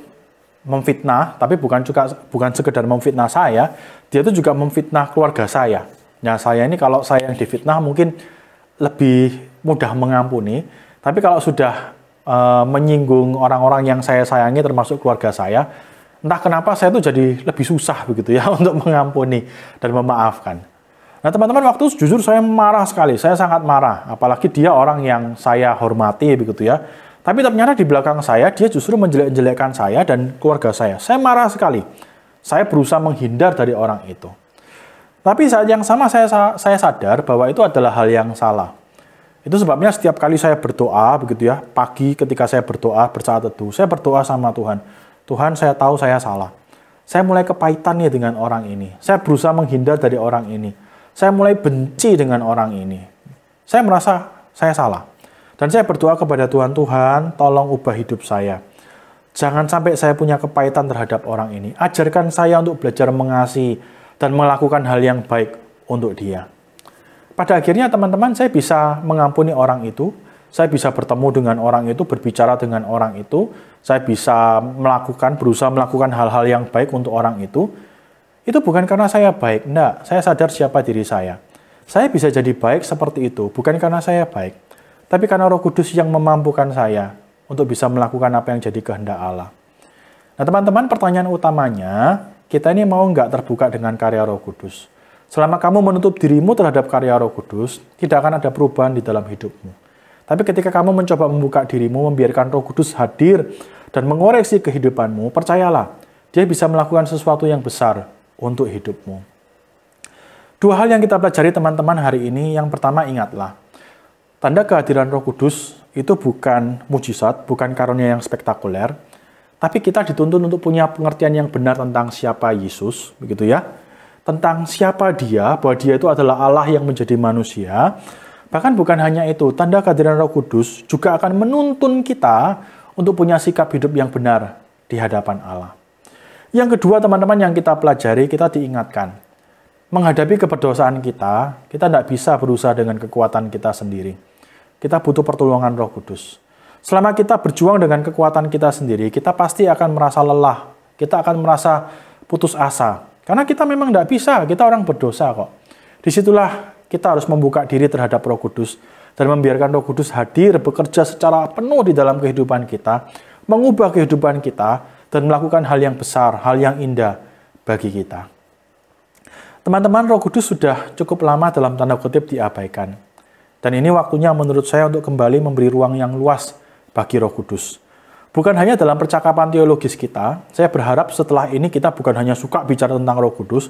memfitnah, tapi bukan sekedar memfitnah saya, dia itu juga memfitnah keluarga saya. Nah, saya ini kalau saya yang difitnah mungkin lebih mudah mengampuni, tapi kalau sudah menyinggung orang-orang yang saya sayangi termasuk keluarga saya, entah kenapa saya itu jadi lebih susah begitu ya untuk mengampuni dan memaafkan. Nah, teman-teman, waktu itu jujur saya marah sekali, saya sangat marah, apalagi dia orang yang saya hormati begitu ya. Tapi ternyata di belakang saya, dia justru menjelek-jelekkan saya dan keluarga saya. Saya marah sekali. Saya berusaha menghindar dari orang itu. Tapi saat yang sama saya sadar bahwa itu adalah hal yang salah. Itu sebabnya setiap kali saya berdoa, begitu ya, pagi ketika saya berdoa, bersaat teduh, saya berdoa sama Tuhan. Tuhan, saya tahu saya salah. Saya mulai kepahitan nih dengan orang ini. Saya berusaha menghindar dari orang ini. Saya mulai benci dengan orang ini. Saya merasa saya salah. Dan saya berdoa kepada Tuhan, Tuhan, tolong ubah hidup saya. Jangan sampai saya punya kepahitan terhadap orang ini. Ajarkan saya untuk belajar mengasihi dan melakukan hal yang baik untuk dia. Pada akhirnya, teman-teman, saya bisa mengampuni orang itu. Saya bisa bertemu dengan orang itu, berbicara dengan orang itu. Saya bisa berusaha melakukan hal-hal yang baik untuk orang itu. Itu bukan karena saya baik, enggak. Saya sadar siapa diri saya. Saya bisa jadi baik seperti itu, bukan karena saya baik, tapi karena Roh Kudus yang memampukan saya untuk bisa melakukan apa yang jadi kehendak Allah. Nah, teman-teman, pertanyaan utamanya, kita ini mau nggak terbuka dengan karya Roh Kudus? Selama kamu menutup dirimu terhadap karya Roh Kudus, tidak akan ada perubahan di dalam hidupmu. Tapi ketika kamu mencoba membuka dirimu, membiarkan Roh Kudus hadir dan mengoreksi kehidupanmu, percayalah, dia bisa melakukan sesuatu yang besar untuk hidupmu. Dua hal yang kita pelajari, teman-teman, hari ini. Yang pertama, ingatlah, tanda kehadiran Roh Kudus itu bukan mujizat, bukan karunia yang spektakuler, tapi kita dituntun untuk punya pengertian yang benar tentang siapa Yesus, begitu ya. Tentang siapa dia, bahwa dia itu adalah Allah yang menjadi manusia. Bahkan bukan hanya itu, tanda kehadiran Roh Kudus juga akan menuntun kita untuk punya sikap hidup yang benar di hadapan Allah. Yang kedua, teman-teman, yang kita pelajari, kita diingatkan, menghadapi keberdosaan kita tidak bisa berusaha dengan kekuatan kita sendiri. Kita butuh pertolongan Roh Kudus. Selama kita berjuang dengan kekuatan kita sendiri, kita pasti akan merasa lelah. Kita akan merasa putus asa. Karena kita memang tidak bisa, kita orang berdosa kok. Disitulah kita harus membuka diri terhadap Roh Kudus dan membiarkan Roh Kudus hadir, bekerja secara penuh di dalam kehidupan kita, mengubah kehidupan kita, dan melakukan hal yang besar, hal yang indah bagi kita. Teman-teman, Roh Kudus sudah cukup lama dalam tanda kutip diabaikan. Dan ini waktunya menurut saya untuk kembali memberi ruang yang luas bagi Roh Kudus. Bukan hanya dalam percakapan teologis kita, saya berharap setelah ini kita bukan hanya suka bicara tentang Roh Kudus,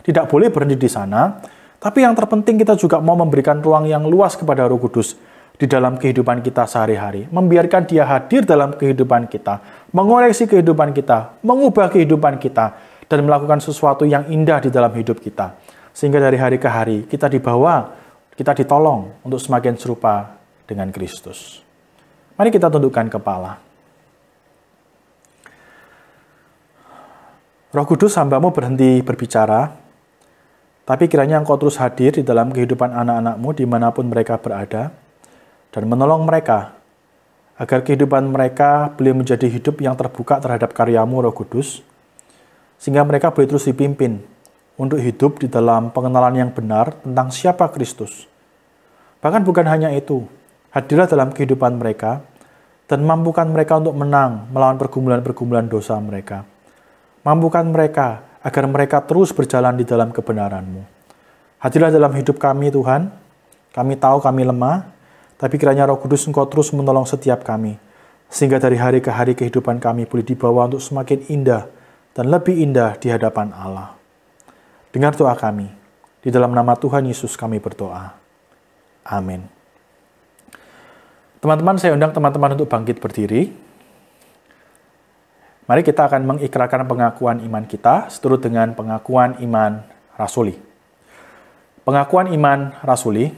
tidak boleh berhenti di sana, tapi yang terpenting kita juga mau memberikan ruang yang luas kepada Roh Kudus di dalam kehidupan kita sehari-hari, membiarkan dia hadir dalam kehidupan kita, mengoreksi kehidupan kita, mengubah kehidupan kita, dan melakukan sesuatu yang indah di dalam hidup kita. Sehingga dari hari ke hari kita dibawa, kita ditolong untuk semakin serupa dengan Kristus. Mari kita tundukkan kepala. Roh Kudus, hamba-Mu berhenti berbicara, Tapi kiranya Engkau terus hadir di dalam kehidupan anak-anak-Mu dimanapun mereka berada, dan menolong mereka, agar kehidupan mereka boleh menjadi hidup yang terbuka terhadap karya-Mu, Roh Kudus, sehingga mereka boleh terus dipimpin untuk hidup di dalam pengenalan yang benar tentang siapa Kristus. Bahkan bukan hanya itu, hadirlah dalam kehidupan mereka, dan mampukan mereka untuk menang melawan pergumulan-pergumulan dosa mereka. Mampukan mereka agar mereka terus berjalan di dalam kebenaran-Mu. Hadirlah dalam hidup kami, Tuhan. Kami tahu kami lemah, tapi kiranya Roh Kudus Engkau terus menolong setiap kami, sehingga dari hari ke hari kehidupan kami boleh dibawa untuk semakin indah dan lebih indah di hadapan Allah. Dengar doa kami. Di dalam nama Tuhan Yesus kami berdoa. Amin. Teman-teman, saya undang teman-teman untuk bangkit berdiri. Mari kita akan mengikrarkan pengakuan iman kita seturut dengan pengakuan iman rasuli. Pengakuan iman rasuli,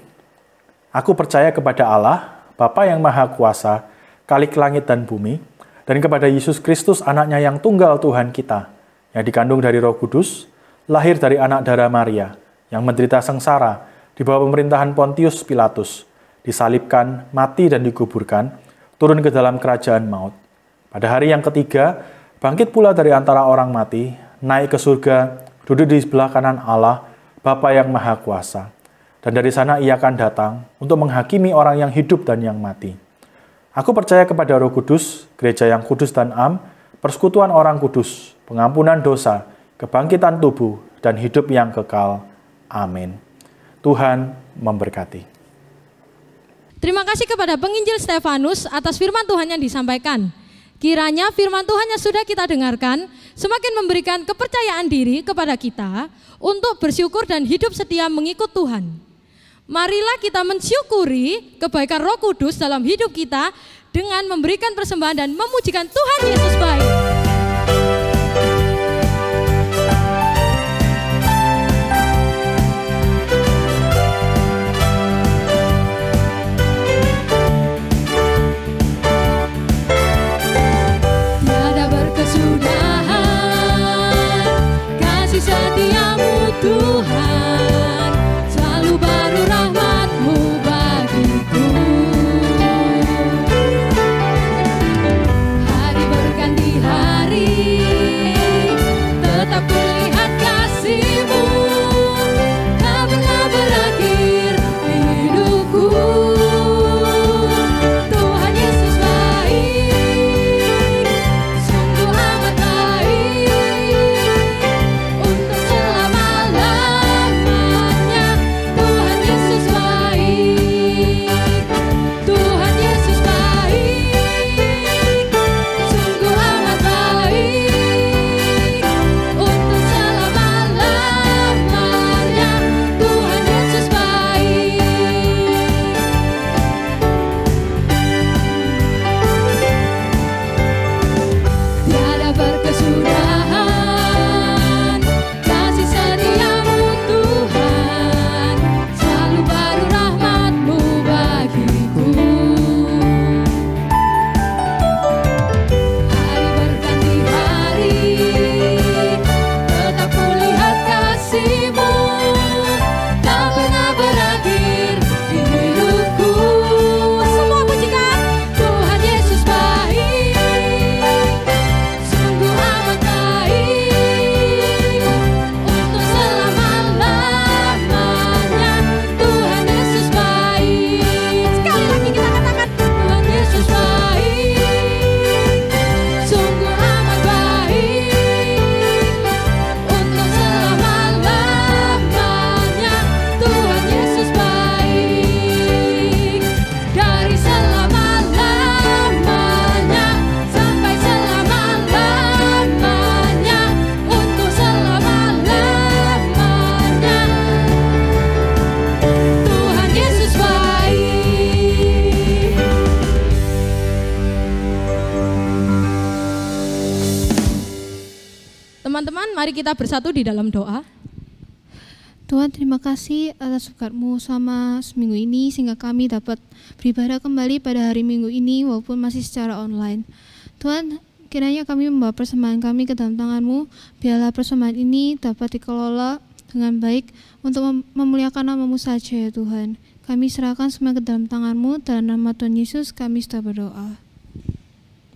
aku percaya kepada Allah, Bapa yang Maha Kuasa, Khalik langit dan bumi, dan kepada Yesus Kristus anaknya yang tunggal Tuhan kita, yang dikandung dari Roh Kudus, lahir dari anak darah Maria, yang menderita sengsara di bawah pemerintahan Pontius Pilatus, disalibkan, mati dan dikuburkan, turun ke dalam kerajaan maut. Pada hari yang ketiga, bangkit pula dari antara orang mati, naik ke surga, duduk di sebelah kanan Allah, Bapa yang Maha Kuasa. Dan dari sana Ia akan datang untuk menghakimi orang yang hidup dan yang mati. Aku percaya kepada Roh Kudus, gereja yang kudus dan am, persekutuan orang kudus, pengampunan dosa, kebangkitan tubuh, dan hidup yang kekal. Amin. Tuhan memberkati. Terima kasih kepada penginjil Stefanus atas firman Tuhan yang disampaikan. Kiranya firman Tuhan yang sudah kita dengarkan semakin memberikan kepercayaan diri kepada kita untuk bersyukur dan hidup setia mengikut Tuhan. Marilah kita mensyukuri kebaikan Roh Kudus dalam hidup kita dengan memberikan persembahan dan memujikan Tuhan Yesus baik. Setiamu Tuhan, selalu baru rahmat-Mu bagiku. Hari berganti hari, tetap kulihat kasih-Mu, tak pernah berakhir di hidupku. Tuhan Yesus baik, sungguh amat baik. Teman-teman, mari kita bersatu di dalam doa. Tuhan, terima kasih atas berkat-Mu selama seminggu ini sehingga kami dapat beribadah kembali pada hari Minggu ini walaupun masih secara online. Tuhan, kiranya kami membawa persembahan kami ke dalam tangan-Mu, biarlah persembahan ini dapat dikelola dengan baik untuk memuliakan nama-Mu saja ya Tuhan. Kami serahkan semua ke dalam tangan-Mu, dalam nama Tuhan Yesus kami sudah berdoa.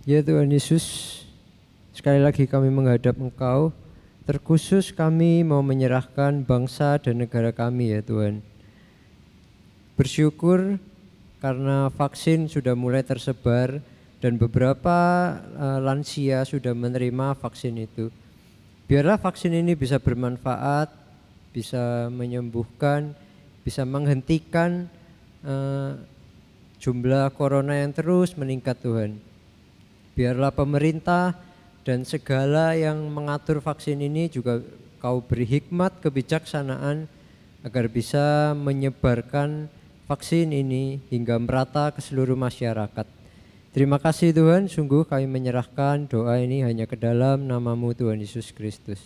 Ya Tuhan Yesus, sekali lagi kami menghadap Engkau, terkhusus kami mau menyerahkan bangsa dan negara kami ya Tuhan. Bersyukur karena vaksin sudah mulai tersebar dan beberapa lansia sudah menerima vaksin itu. Biarlah vaksin ini bisa bermanfaat, bisa menyembuhkan, bisa menghentikan jumlah corona yang terus meningkat Tuhan. Biarlah pemerintah dan segala yang mengatur vaksin ini juga Kau beri hikmat kebijaksanaan agar bisa menyebarkan vaksin ini hingga merata ke seluruh masyarakat. Terima kasih Tuhan, sungguh kami menyerahkan doa ini hanya ke dalam nama-Mu Tuhan Yesus Kristus.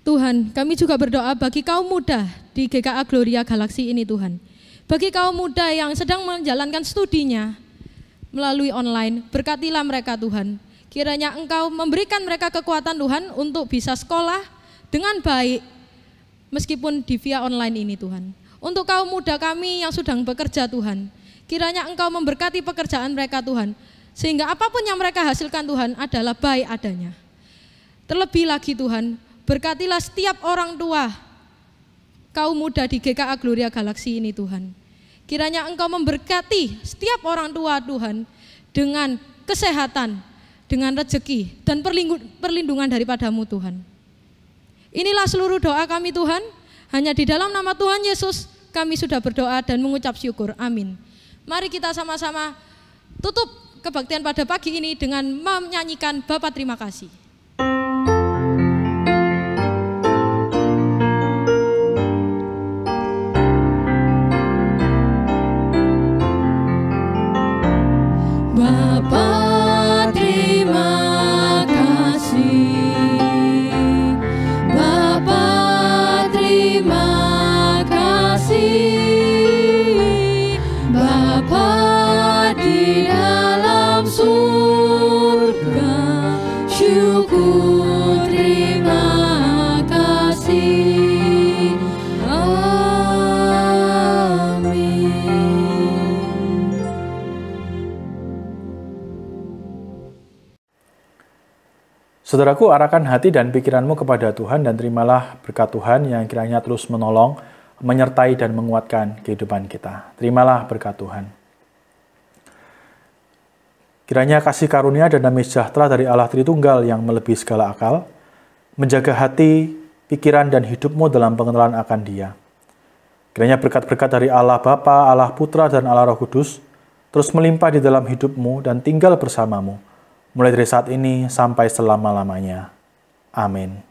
Tuhan, kami juga berdoa bagi kaum muda di GKA Gloria Galaksi ini Tuhan. Bagi kaum muda yang sedang menjalankan studinya melalui online, berkatilah mereka Tuhan. Kiranya Engkau memberikan mereka kekuatan Tuhan untuk bisa sekolah dengan baik meskipun di via online ini Tuhan. Untuk kaum muda kami yang sedang bekerja Tuhan, kiranya Engkau memberkati pekerjaan mereka Tuhan, sehingga apapun yang mereka hasilkan Tuhan adalah baik adanya. Terlebih lagi Tuhan, berkatilah setiap orang tua kaum muda di GKA Gloria Galaksi ini Tuhan. Kiranya Engkau memberkati setiap orang tua Tuhan dengan kesehatan, dengan rezeki dan perlindungan daripada-Mu Tuhan. Inilah seluruh doa kami Tuhan, hanya di dalam nama Tuhan Yesus kami sudah berdoa dan mengucap syukur. Amin. Mari kita sama-sama tutup kebaktian pada pagi ini dengan menyanyikan Bapa terima kasih. Bapa terima kasih, Bapa terima kasih, Bapa di dalam surga, syukur terima kasih. Saudaraku, arahkan hati dan pikiranmu kepada Tuhan dan terimalah berkat Tuhan yang kiranya terus menolong, menyertai dan menguatkan kehidupan kita. Terimalah berkat Tuhan. Kiranya kasih karunia dan damai sejahtera dari Allah Tritunggal yang melebihi segala akal, menjaga hati, pikiran dan hidupmu dalam pengenalan akan Dia. Kiranya berkat-berkat dari Allah Bapa, Allah Putra dan Allah Roh Kudus terus melimpah di dalam hidupmu dan tinggal bersamamu, mulai dari saat ini sampai selama-lamanya. Amin.